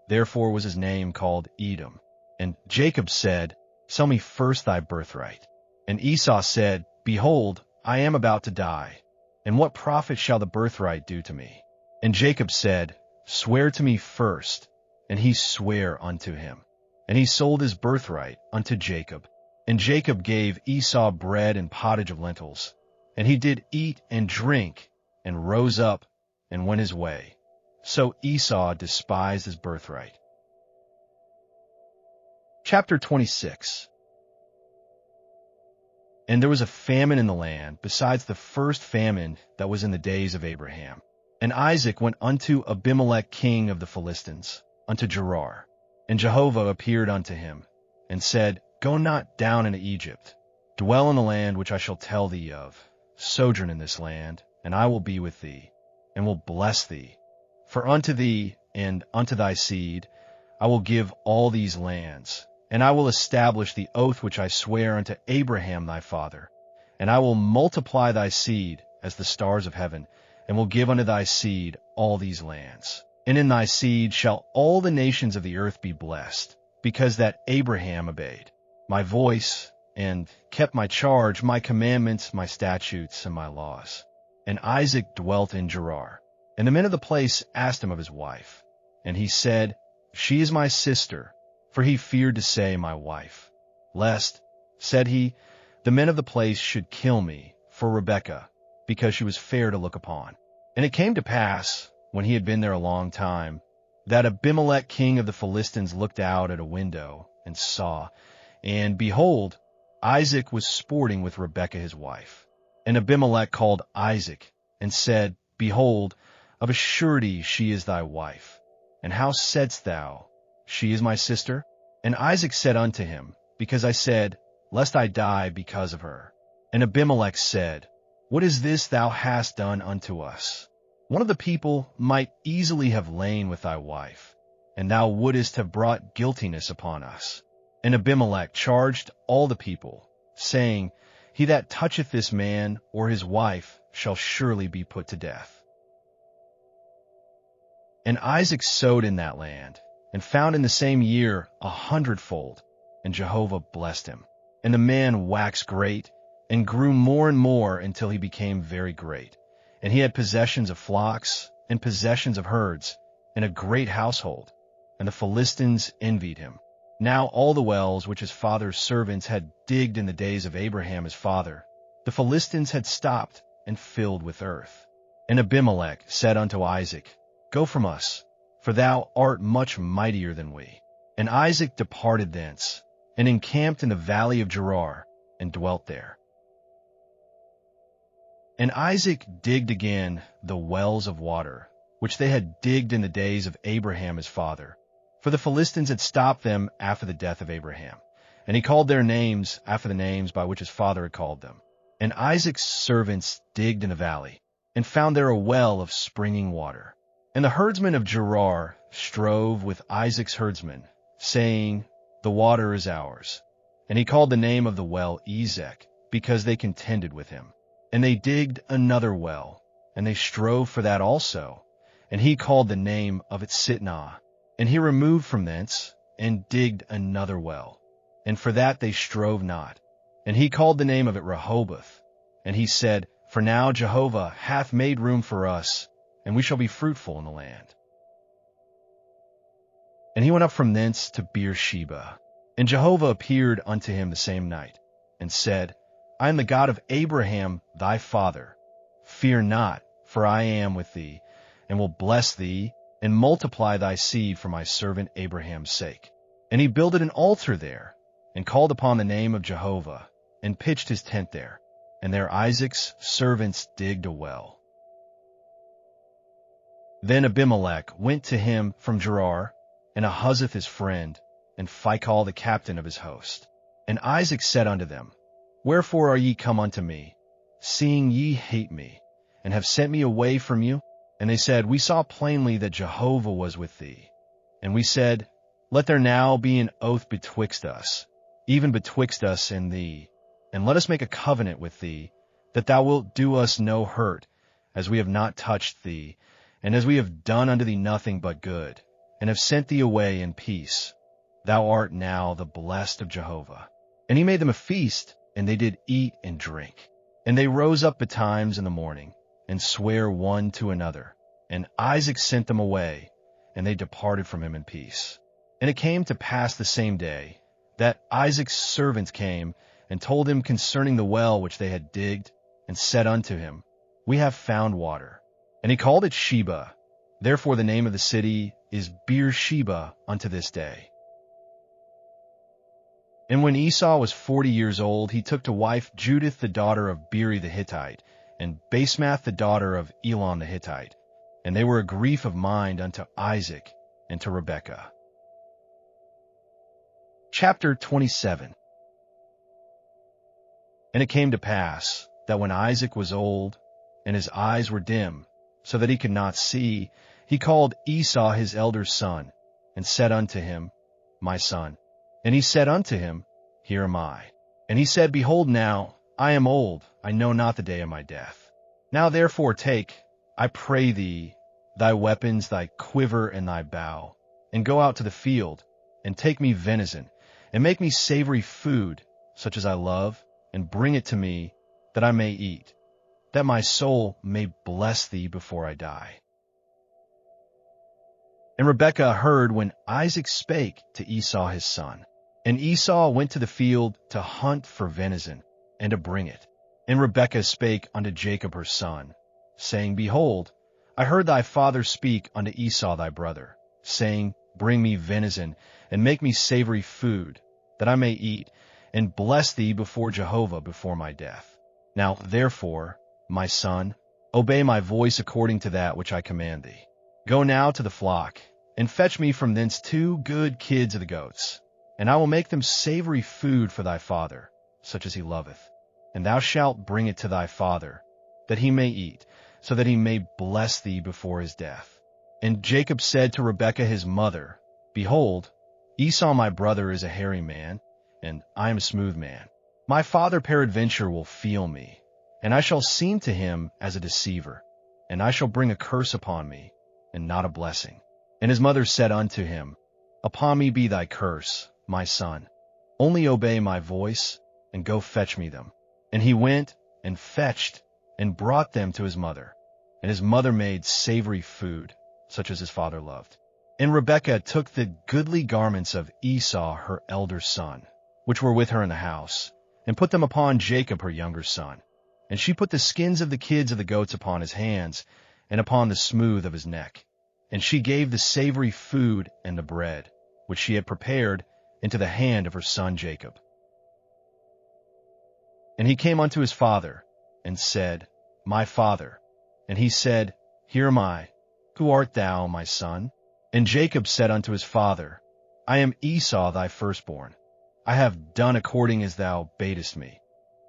Therefore was his name called Edom. And Jacob said, Sell me first thy birthright. And Esau said, Behold, I am about to die, and what profit shall the birthright do to me? And Jacob said, Swear to me first. And he sware unto him. And he sold his birthright unto Jacob. And Jacob gave Esau bread and pottage of lentils. And he did eat and drink, and rose up, and went his way. So Esau despised his birthright. Chapter 26. And there was a famine in the land, besides the first famine that was in the days of Abraham. And Isaac went unto Abimelek king of the Philistines, unto Gerar. And Jehovah appeared unto him, and said, Go not down into Egypt. Dwell in the land which I shall tell thee of. Sojourn in this land, and I will be with thee, and will bless thee. For unto thee and unto thy seed I will give all these lands, and I will establish the oath which I swear unto Abraham thy father. And I will multiply thy seed as the stars of heaven, and will give unto thy seed all these lands. And in thy seed shall all the nations of the earth be blessed, because that Abraham obeyed my voice, and kept my charge, my commandments, my statutes, and my laws. And Isaac dwelt in Gerar. And the men of the place asked him of his wife. And he said, She is my sister, for he feared to say my wife. Lest, said he, the men of the place should kill me for Rebekah, because she was fair to look upon. And it came to pass, when he had been there a long time, that Abimelek king of the Philistines looked out at a window, and saw, and behold, Isaac was sporting with Rebekah his wife. And Abimelek called Isaac, and said, Behold, of a surety she is thy wife. And how saidst thou, She is my sister? And Isaac said unto him, Because I said, Lest I die because of her. And Abimelek said, What is this thou hast done unto us? One of the people might easily have lain with thy wife, and thou wouldest have brought guiltiness upon us. And Abimelek charged all the people, saying, He that toucheth this man or his wife shall surely be put to death. And Isaac sowed in that land, and found in the same year 100-fold, and Jehovah blessed him. And the man waxed great, and grew more and more until he became very great. And he had possessions of flocks, and possessions of herds, and a great household. And the Philistines envied him. Now all the wells which his father's servants had digged in the days of Abraham his father, the Philistines had stopped and filled with earth. And Abimelek said unto Isaac, Go from us, for thou art much mightier than we. And Isaac departed thence, and encamped in the valley of Gerar, and dwelt there. And Isaac digged again the wells of water, which they had digged in the days of Abraham his father, for the Philistines had stopped them after the death of Abraham. And he called their names after the names by which his father had called them. And Isaac's servants digged in the valley, and found there a well of springing water. And the herdsmen of Gerar strove with Isaac's herdsmen, saying, The water is ours. And he called the name of the well Ezek, because they contended with him. And they digged another well, and they strove for that also. And he called the name of it Sitnah. And he removed from thence, and digged another well. And for that they strove not. And he called the name of it Rehoboth. And he said, For now Jehovah hath made room for us, and we shall be fruitful in the land. And he went up from thence to Beersheba. And Jehovah appeared unto him the same night, and said, I am the God of Abraham thy father. Fear not, for I am with thee, and will bless thee, and multiply thy seed for my servant Abraham's sake. And he builded an altar there, and called upon the name of Jehovah, and pitched his tent there. And there Isaac's servants digged a well. Then Abimelek went to him from Gerar, and Ahuzzath his friend, and Phicol the captain of his host. And Isaac said unto them, Wherefore are ye come unto me, seeing ye hate me, and have sent me away from you? And they said, We saw plainly that Jehovah was with thee. And we said, Let there now be an oath betwixt us, even betwixt us and thee, and let us make a covenant with thee, that thou wilt do us no hurt, as we have not touched thee, and as we have done unto thee nothing but good, and have sent thee away in peace. Thou art now the blessed of Jehovah. And he made them a feast, and they did eat and drink. And they rose up betimes in the morning, and sware one to another. And Isaac sent them away, and they departed from him in peace. And it came to pass the same day, that Isaac's servants came, and told him concerning the well which they had digged, and said unto him, We have found water. And he called it Sheba. Therefore the name of the city is Beersheba unto this day. And when Esau was 40 years old, he took to wife Judith the daughter of Beeri the Hittite, and Basemath the daughter of Elon the Hittite. And they were a grief of mind unto Isaac and to Rebekah. Chapter 27. And it came to pass that when Isaac was old, and his eyes were dim, so that he could not see, he called Esau his elder son, and said unto him, My son. And he said unto him, Here am I. And he said, Behold now, I am old, I know not the day of my death. Now therefore take, I pray thee, thy weapons, thy quiver, and thy bow, and go out to the field, and take me venison, and make me savory food, such as I love, and bring it to me, that I may eat, that my soul may bless thee before I die. And Rebekah heard when Isaac spake to Esau his son. And Esau went to the field to hunt for venison, and to bring it. And Rebekah spake unto Jacob her son, saying, Behold, I heard thy father speak unto Esau thy brother, saying, Bring me venison, and make me savory food, that I may eat, and bless thee before Jehovah before my death. Now therefore, my son, obey my voice according to that which I command thee. Go now to the flock, and fetch me from thence 2 good kids of the goats, and I will make them savory food for thy father, such as he loveth. And thou shalt bring it to thy father, that he may eat, so that he may bless thee before his death. And Jacob said to Rebekah his mother, Behold, Esau my brother is a hairy man, and I am a smooth man. My father peradventure will feel me, and I shall seem to him as a deceiver, and I shall bring a curse upon me, and not a blessing. And his mother said unto him, Upon me be thy curse, my son. Only obey my voice, and go fetch me them. And he went, and fetched, and brought them to his mother. And his mother made savory food, such as his father loved. And Rebekah took the goodly garments of Esau her elder son, which were with her in the house, and put them upon Jacob her younger son. And she put the skins of the kids of the goats upon his hands, and upon the smooth of his neck. And she gave the savory food and the bread, which she had prepared, into the hand of her son Jacob. And he came unto his father, and said, My father. And he said, Here am I. Who art thou, my son? And Jacob said unto his father, I am Esau thy firstborn. I have done according as thou badest me.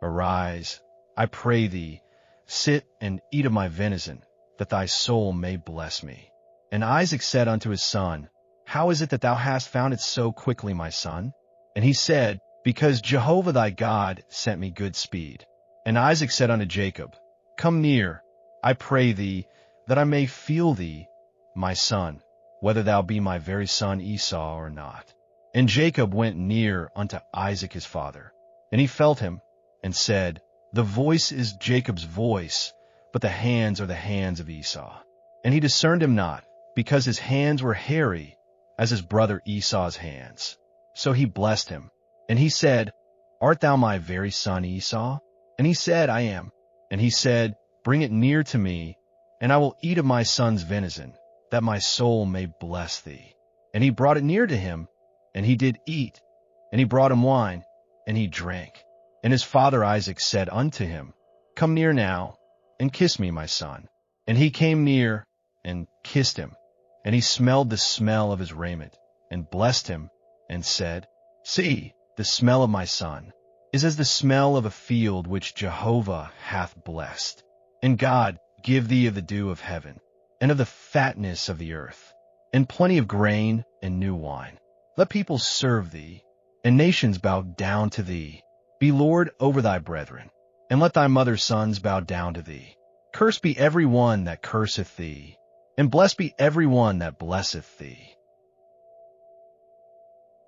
Arise, I pray thee, sit and eat of my venison, that thy soul may bless me. And Isaac said unto his son, How is it that thou hast found it so quickly, my son? And he said, Because Jehovah thy God sent me good speed. And Isaac said unto Jacob, Come near, I pray thee, that I may feel thee, my son, whether thou be my very son Esau or not. And Jacob went near unto Isaac his father. And he felt him, and said, The voice is Jacob's voice, but the hands are the hands of Esau. And he discerned him not, because his hands were hairy, as his brother Esau's hands. So he blessed him. And he said, Art thou my very son Esau? And he said, I am. And he said, Bring it near to me, and I will eat of my son's venison, that my soul may bless thee. And he brought it near to him, and he did eat. And he brought him wine, and he drank. And his father Isaac said unto him, Come near now, and kiss me, my son. And he came near, and kissed him. And he smelled the smell of his raiment, and blessed him, and said, See, the smell of my son is as the smell of a field which Jehovah hath blessed. And God give thee of the dew of heaven, and of the fatness of the earth, and plenty of grain and new wine. Let people serve thee, and nations bow down to thee. Be Lord over thy brethren, and let thy mother's sons bow down to thee. Cursed be every one that curseth thee, and blessed be every one that blesseth thee.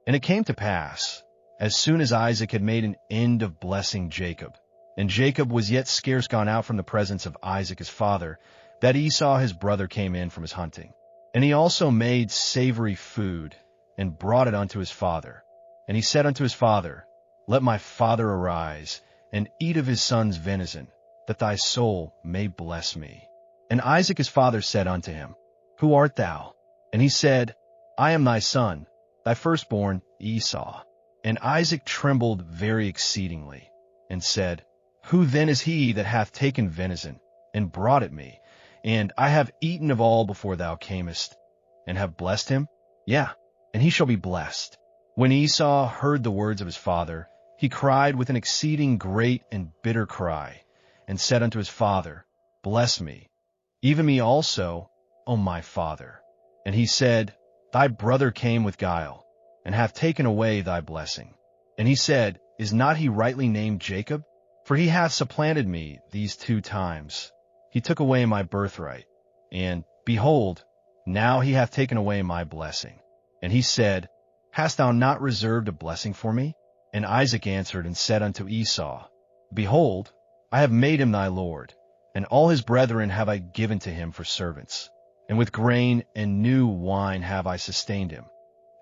And it came to pass, as soon as Isaac had made an end of blessing Jacob, and Jacob was yet scarce gone out from the presence of Isaac his father, that Esau his brother came in from his hunting. And he also made savory food, and brought it unto his father. And he said unto his father, Let my father arise, and eat of his son's venison, that thy soul may bless me. And Isaac his father said unto him, Who art thou? And he said, I am thy son, thy firstborn Esau. And Isaac trembled very exceedingly, and said, Who then is he that hath taken venison, and brought it me? And I have eaten of all before thou camest, and have blessed him? Yea, and he shall be blessed. When Esau heard the words of his father, he cried with an exceeding great and bitter cry, and said unto his father, Bless me, even me also, O my father. And he said, Thy brother came with guile, and hath taken away thy blessing. And he said, Is not he rightly named Jacob? For he hath supplanted me these 2 times. He took away my birthright, and, behold, now he hath taken away my blessing. And he said, Hast thou not reserved a blessing for me? And Isaac answered and said unto Esau, Behold, I have made him thy lord, and all his brethren have I given to him for servants, and with grain and new wine have I sustained him.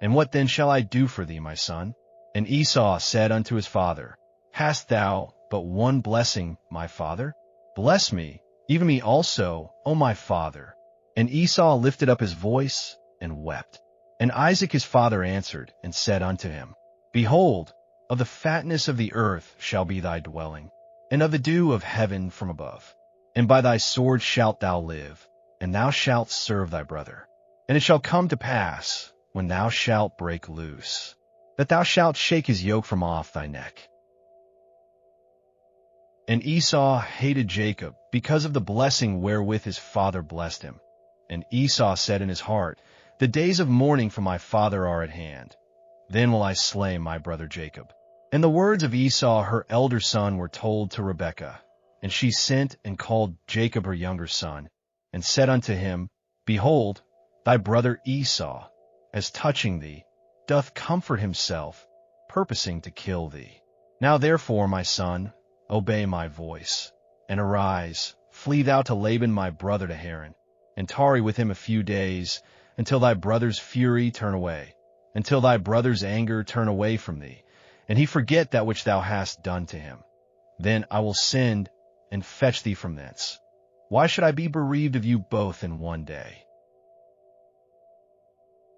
And what then shall I do for thee, my son? And Esau said unto his father, Hast thou but one blessing, my father? Bless me, even me also, O my father. And Esau lifted up his voice and wept. And Isaac his father answered and said unto him, Behold, of the fatness of the earth shall be thy dwelling, and of the dew of heaven from above. And by thy sword shalt thou live, and thou shalt serve thy brother. And it shall come to pass, when thou shalt break loose, that thou shalt shake his yoke from off thy neck. And Esau hated Jacob because of the blessing wherewith his father blessed him. And Esau said in his heart, The days of mourning for my father are at hand. Then will I slay my brother Jacob. And the words of Esau her elder son were told to Rebekah. And she sent and called Jacob her younger son, and said unto him, Behold, thy brother Esau, as touching thee, doth comfort himself, purposing to kill thee. Now therefore, my son, obey my voice, and arise, flee thou to Laban my brother to Haran, and tarry with him a few days, until thy brother's fury turn away, until thy brother's anger turn away from thee, and he forget that which thou hast done to him. Then I will send and fetch thee from thence. Why should I be bereaved of you both in one day?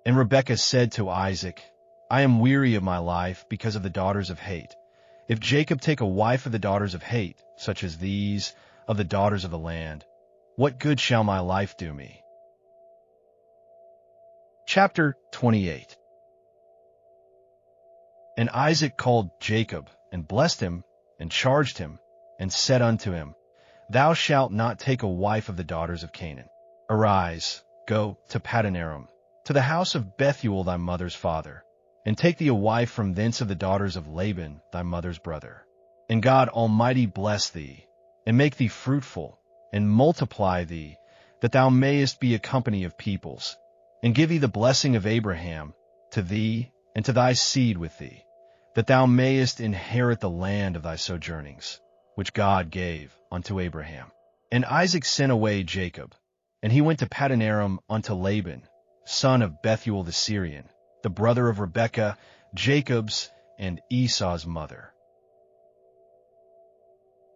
And Rebekah said to Isaac, I am weary of my life because of the daughters of hate. If Jacob take a wife of the daughters of hate, such as these, of the daughters of the land, what good shall my life do me? Chapter 28. And Isaac called Jacob, and blessed him, and charged him, and said unto him, Thou shalt not take a wife of the daughters of Canaan. Arise, go to Paddan Aram, to the house of Bethuel thy mother's father, and take thee a wife from thence of the daughters of Laban thy mother's brother. And God Almighty bless thee, and make thee fruitful, and multiply thee, that thou mayest be a company of peoples, and give thee the blessing of Abraham to thee and to thy seed with thee, that thou mayest inherit the land of thy sojournings, which God gave unto Abraham. And Isaac sent away Jacob, and he went to Paddan Aram unto Laban, son of Bethuel the Syrian, the brother of Rebekah, Jacob's and Esau's mother.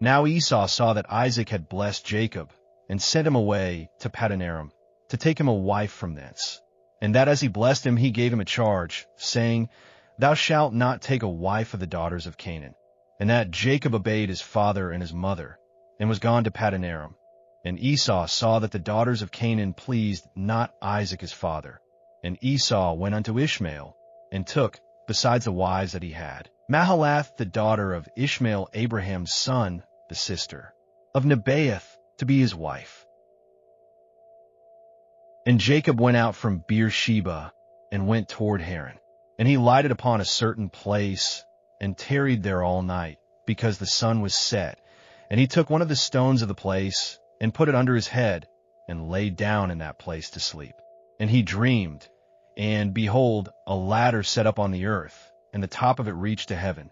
Now Esau saw that Isaac had blessed Jacob, and sent him away to Paddan Aram, to take him a wife from thence. And that as he blessed him, he gave him a charge, saying, Thou shalt not take a wife of the daughters of Canaan. And that Jacob obeyed his father and his mother, and was gone to Paddan Aram. And Esau saw that the daughters of Canaan pleased not Isaac his father. And Esau went unto Ishmael, and took besides the wives that he had. Mahalath, the daughter of Ishmael, Abraham's son, the sister of Nebaioth, to be his wife. And Jacob went out from Beersheba and went toward Haran. And he lighted upon a certain place and tarried there all night, because the sun was set. And he took one of the stones of the place and put it under his head and lay down in that place to sleep. And he dreamed, and behold, a ladder set up on the earth, and the top of it reached to heaven.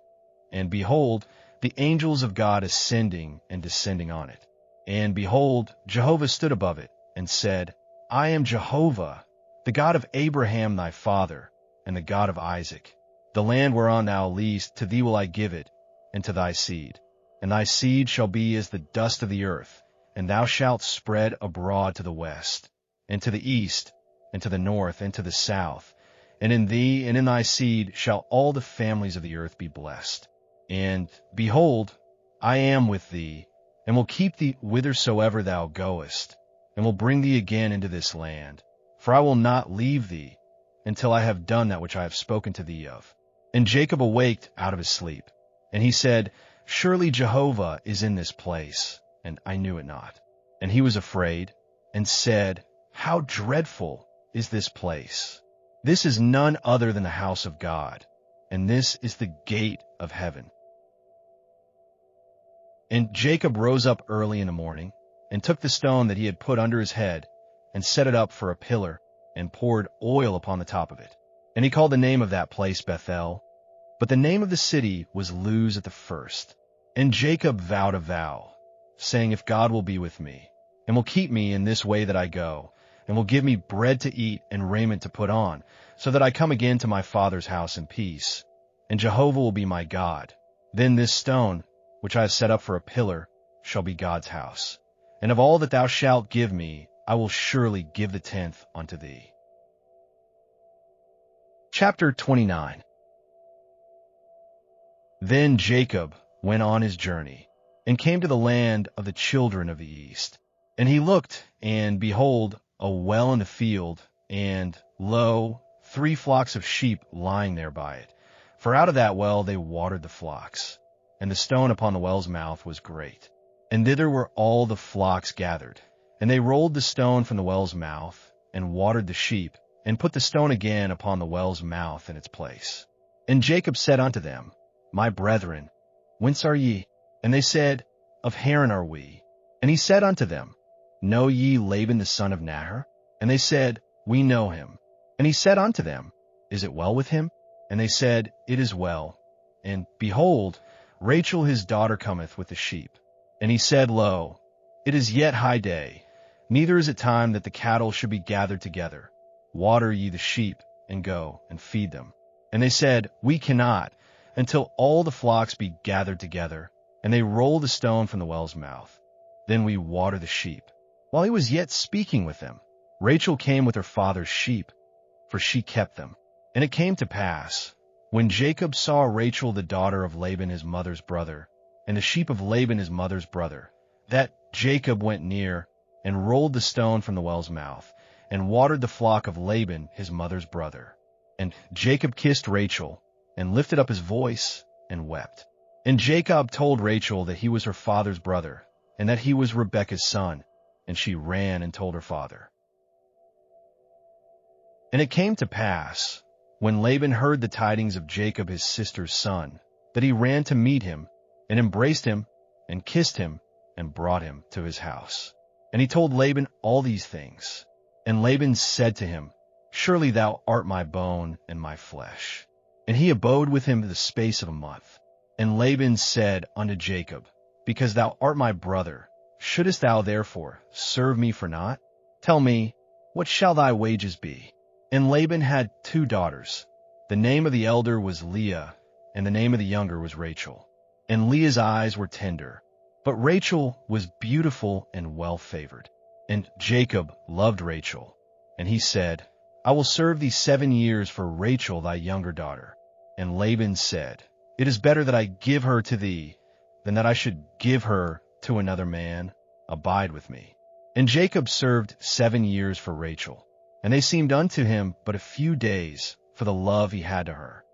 And behold, the angels of God ascending and descending on it. And behold, Jehovah stood above it and said, I am Jehovah, the God of Abraham thy father, and the God of Isaac. The land whereon thou liest, to thee will I give it, and to thy seed. And thy seed shall be as the dust of the earth, and thou shalt spread abroad to the west, and to the east, and to the north, and to the south. And in thee and in thy seed shall all the families of the earth be blessed. And, behold, I am with thee, and will keep thee whithersoever thou goest, and will bring thee again into this land. For I will not leave thee, until I have done that which I have spoken to thee of. And Jacob awaked out of his sleep, and he said, Surely Jehovah is in this place, and I knew it not. And he was afraid, and said, How dreadful is this place! This is none other than the house of God, and this is the gate of heaven. And Jacob rose up early in the morning, and took the stone that he had put under his head, and set it up for a pillar, and poured oil upon the top of it. And he called the name of that place Bethel, but the name of the city was Luz at the first. And Jacob vowed a vow, saying, If God will be with me, and will keep me in this way that I go, and will give me bread to eat and raiment to put on, so that I come again to my father's house in peace, and Jehovah will be my God, then this stone, which I have set up for a pillar, shall be God's house. And of all that thou shalt give me, I will surely give the tenth unto thee. Chapter 29. Then Jacob went on his journey, and came to the land of the children of the east. And he looked, and behold, a well in the field, and, lo, 3 flocks of sheep lying there by it. For out of that well they watered the flocks. And the stone upon the well's mouth was great. And thither were all the flocks gathered. And they rolled the stone from the well's mouth, and watered the sheep, and put the stone again upon the well's mouth in its place. And Jacob said unto them, My brethren, whence are ye? And they said, Of Haran are we. And he said unto them, Know ye Laban the son of Nahor? And they said, We know him. And he said unto them, Is it well with him? And they said, It is well. And, behold, Rachel his daughter cometh with the sheep. And he said, Lo, it is yet high day, neither is it time that the cattle should be gathered together. Water ye the sheep, and go, and feed them. And they said, We cannot, until all the flocks be gathered together. And they rolled the stone from the well's mouth. Then we water the sheep. While he was yet speaking with them, Rachel came with her father's sheep, for she kept them. And it came to pass, when Jacob saw Rachel the daughter of Laban his mother's brother, and the sheep of Laban his mother's brother, that Jacob went near, and rolled the stone from the well's mouth, and watered the flock of Laban his mother's brother. And Jacob kissed Rachel, and lifted up his voice, and wept. And Jacob told Rachel that he was her father's brother, and that he was Rebekah's son, and she ran and told her father. And it came to pass, when Laban heard the tidings of Jacob his sister's son, that he ran to meet him, and embraced him, and kissed him, and brought him to his house. And he told Laban all these things. And Laban said to him, Surely thou art my bone and my flesh. And he abode with him the space of a month. And Laban said unto Jacob, Because thou art my brother, shouldest thou therefore serve me for naught? Tell me, what shall thy wages be? And Laban had 2 daughters. The name of the elder was Leah, and the name of the younger was Rachel. And Leah's eyes were tender, but Rachel was beautiful and well-favored. And Jacob loved Rachel. And he said, I will serve thee 7 years for Rachel thy younger daughter. And Laban said, It is better that I give her to thee, than that I should give her to another man. Abide with me. And Jacob served 7 years for Rachel. And they seemed unto him but a few days, for the love he had to her.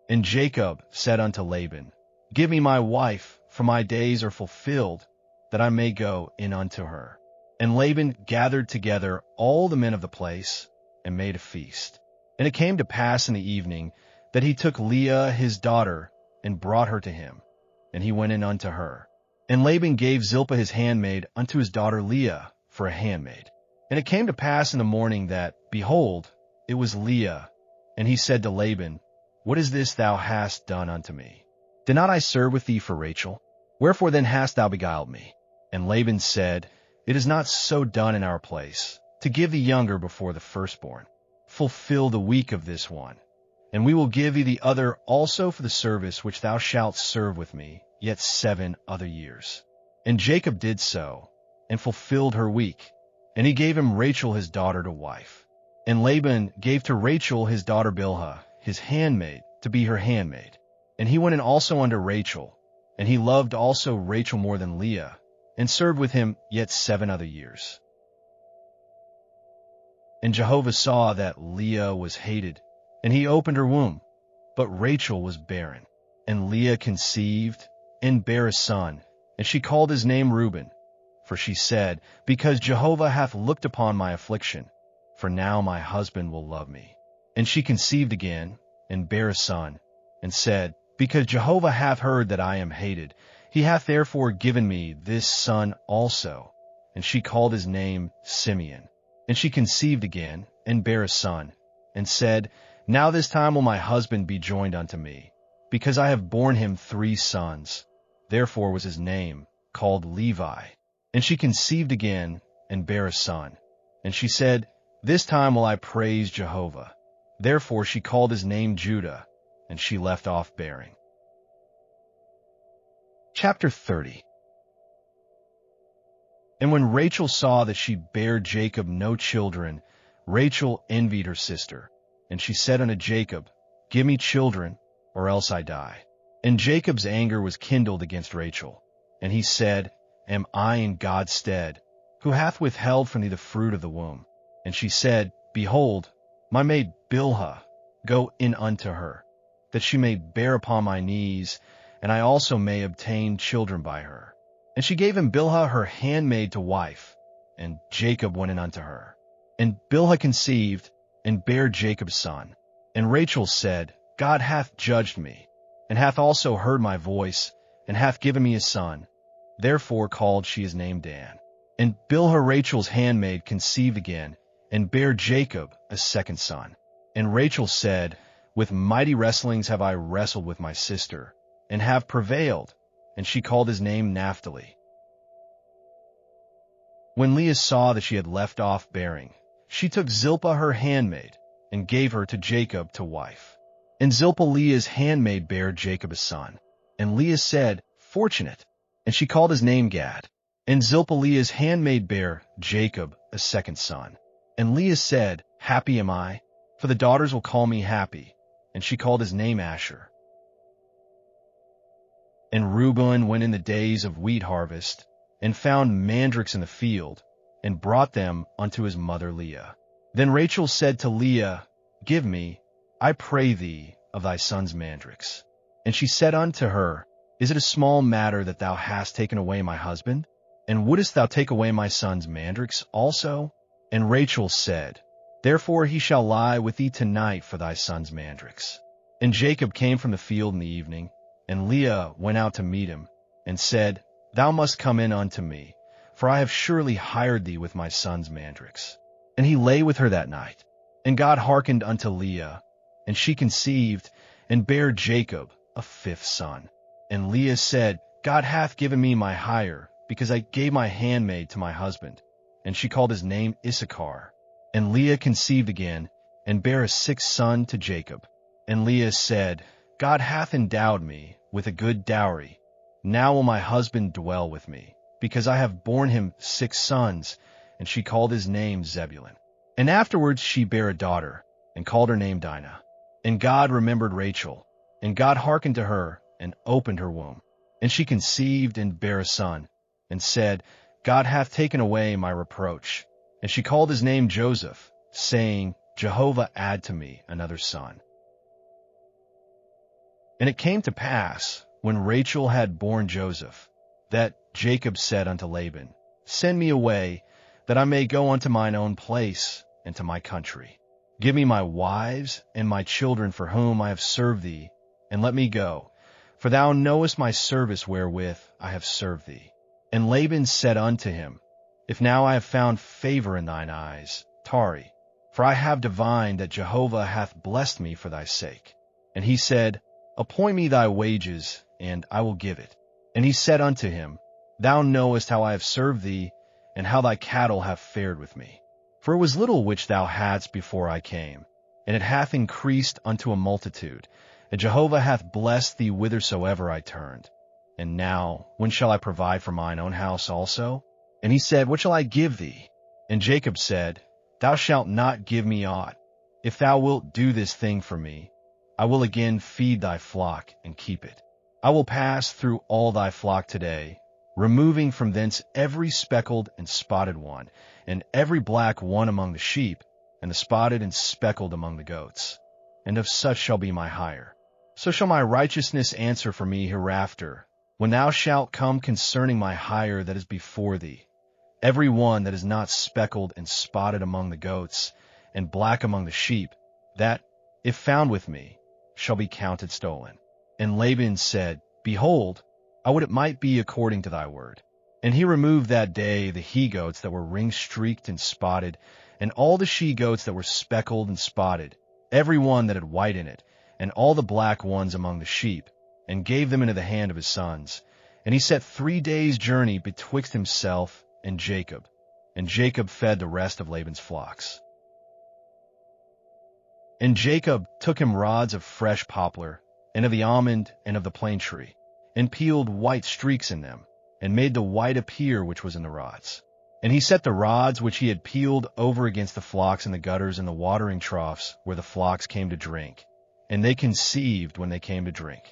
And Jacob said unto Laban, Give me my wife, for my days are fulfilled, that I may go in unto her. And Laban gathered together all the men of the place, and made a feast. And it came to pass in the evening, that he took Leah his daughter, and brought her to him. And he went in unto her. And Laban gave Zilpah his handmaid unto his daughter Leah for a handmaid. And it came to pass in the morning that, behold, it was Leah. And he said to Laban, What is this thou hast done unto me? Did not I serve with thee for Rachel? Wherefore then hast thou beguiled me? And Laban said, It is not so done in our place, to give the younger before the firstborn. Fulfill the week of this one. And we will give thee the other also for the service which thou shalt serve with me, yet 7 other years. And Jacob did so, and fulfilled her week. And he gave him Rachel his daughter to wife. And Laban gave to Rachel his daughter Bilhah, his handmaid, to be her handmaid. And he went in also unto Rachel, and he loved also Rachel more than Leah, and served with him yet 7 other years. And Jehovah saw that Leah was hated, and he opened her womb, but Rachel was barren. And Leah conceived, and bare a son, and she called his name Reuben. For she said, Because Jehovah hath looked upon my affliction, for now my husband will love me. And she conceived again, and bare a son, and said, Because Jehovah hath heard that I am hated, he hath therefore given me this son also. And she called his name Simeon. And she conceived again, and bare a son, and said, Now this time will my husband be joined unto me, because I have borne him 3 sons. Therefore was his name called Levi. And she conceived again, and bare a son. And she said, This time will I praise Jehovah. Therefore she called his name Judah, and she left off bearing. Chapter 30. And when Rachel saw that she bare Jacob no children, Rachel envied her sister. And she said unto Jacob, Give me children, or else I die. And Jacob's anger was kindled against Rachel. And he said, Am I in God's stead, who hath withheld from thee the fruit of the womb? And she said, Behold, my maid Bilhah, go in unto her, that she may bear upon my knees, and I also may obtain children by her. And she gave him Bilhah her handmaid to wife, and Jacob went in unto her. And Bilhah conceived, and bare Jacob a son. And Rachel said, God hath judged me, and hath also heard my voice, and hath given me a son. Therefore called she his name Dan. And Bilhah Rachel's handmaid conceived again, and bare Jacob a second son. And Rachel said, With mighty wrestlings have I wrestled with my sister, and have prevailed. And she called his name Naphtali. When Leah saw that she had left off bearing, she took Zilpah her handmaid, and gave her to Jacob to wife. And Zilpah Leah's handmaid bare Jacob a son. And Leah said, Fortunate. And she called his name Gad. And Zilpah Leah's handmaid bare Jacob a second son. And Leah said, Happy am I, for the daughters will call me happy. And she called his name Asher. And Reuben went in the days of wheat harvest, and found mandrakes in the field, and brought them unto his mother Leah. Then Rachel said to Leah, Give me, I pray thee, of thy son's mandrakes. And she said unto her, Is it a small matter that thou hast taken away my husband? And wouldest thou take away my son's mandrakes also? And Rachel said, Therefore he shall lie with thee tonight for thy son's mandrakes. And Jacob came from the field in the evening, and Leah went out to meet him, and said, Thou must come in unto me, for I have surely hired thee with my son's mandrakes. And he lay with her that night. And God hearkened unto Leah, and she conceived, and bare Jacob a 5th son. And Leah said, God hath given me my hire, because I gave my handmaid to my husband. And she called his name Issachar. And Leah conceived again, and bare a 6th son to Jacob. And Leah said, God hath endowed me with a good dowry. Now will my husband dwell with me, because I have borne him 6 sons. And she called his name Zebulun. And afterwards she bare a daughter, and called her name Dinah. And God remembered Rachel, and God hearkened to her, and opened her womb. And she conceived, and bare a son, and said, God hath taken away my reproach. And she called his name Joseph, saying, Jehovah add to me another son. And it came to pass, when Rachel had borne Joseph, that Jacob said unto Laban, Send me away, that I may go unto mine own place and to my country. Give me my wives and my children for whom I have served thee, and let me go, for thou knowest my service wherewith I have served thee. And Laban said unto him, If now I have found favor in thine eyes, tarry, for I have divined that Jehovah hath blessed me for thy sake. And he said, Appoint me thy wages, and I will give it. And he said unto him, Thou knowest how I have served thee, and how thy cattle have fared with me. For it was little which thou hadst before I came, and it hath increased unto a multitude, and Jehovah hath blessed thee whithersoever I turned. And now, when shall I provide for mine own house also? And he said, What shall I give thee? And Jacob said, Thou shalt not give me aught. If thou wilt do this thing for me, I will again feed thy flock and keep it. I will pass through all thy flock today, removing from thence every speckled and spotted one, and every black one among the sheep, and the spotted and speckled among the goats. And of such shall be my hire. So shall my righteousness answer for me hereafter, when thou shalt come concerning my hire that is before thee. Every one that is not speckled and spotted among the goats, and black among the sheep, that, if found with me, shall be counted stolen. And Laban said, Behold, I would it might be according to thy word. And he removed that day the he-goats that were ring-streaked and spotted, and all the she-goats that were speckled and spotted, every one that had white in it, and all the black ones among the sheep, and gave them into the hand of his sons. And he set 3 days' journey betwixt himself and Jacob fed the rest of Laban's flocks. And Jacob took him rods of fresh poplar, and of the almond, and of the plane tree, and peeled white streaks in them, and made the white appear which was in the rods. And he set the rods which he had peeled over against the flocks in the gutters and the watering troughs where the flocks came to drink, and they conceived when they came to drink.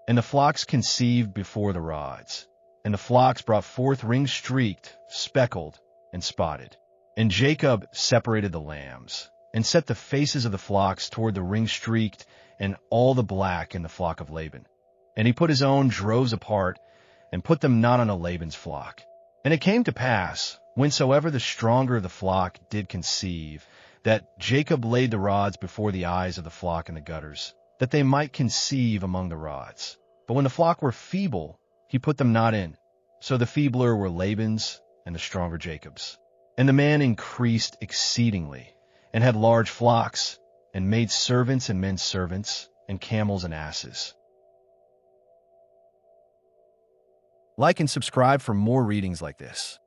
And the flocks conceived before the rods, and the flocks brought forth ring-streaked, speckled, and spotted. And Jacob separated the lambs, and set the faces of the flocks toward the ring-streaked and all the black in the flock of Laban. And he put his own droves apart, and put them not unto Laban's flock. And it came to pass, whensoever the stronger of the flock did conceive, that Jacob laid the rods before the eyes of the flock in the gutters, that they might conceive among the rods. But when the flock were feeble, he put them not in. So the feebler were Laban's, and the stronger Jacob's. And the man increased exceedingly, and had large flocks, and made servants and men servants, and camels and asses. Like and subscribe for more readings like this.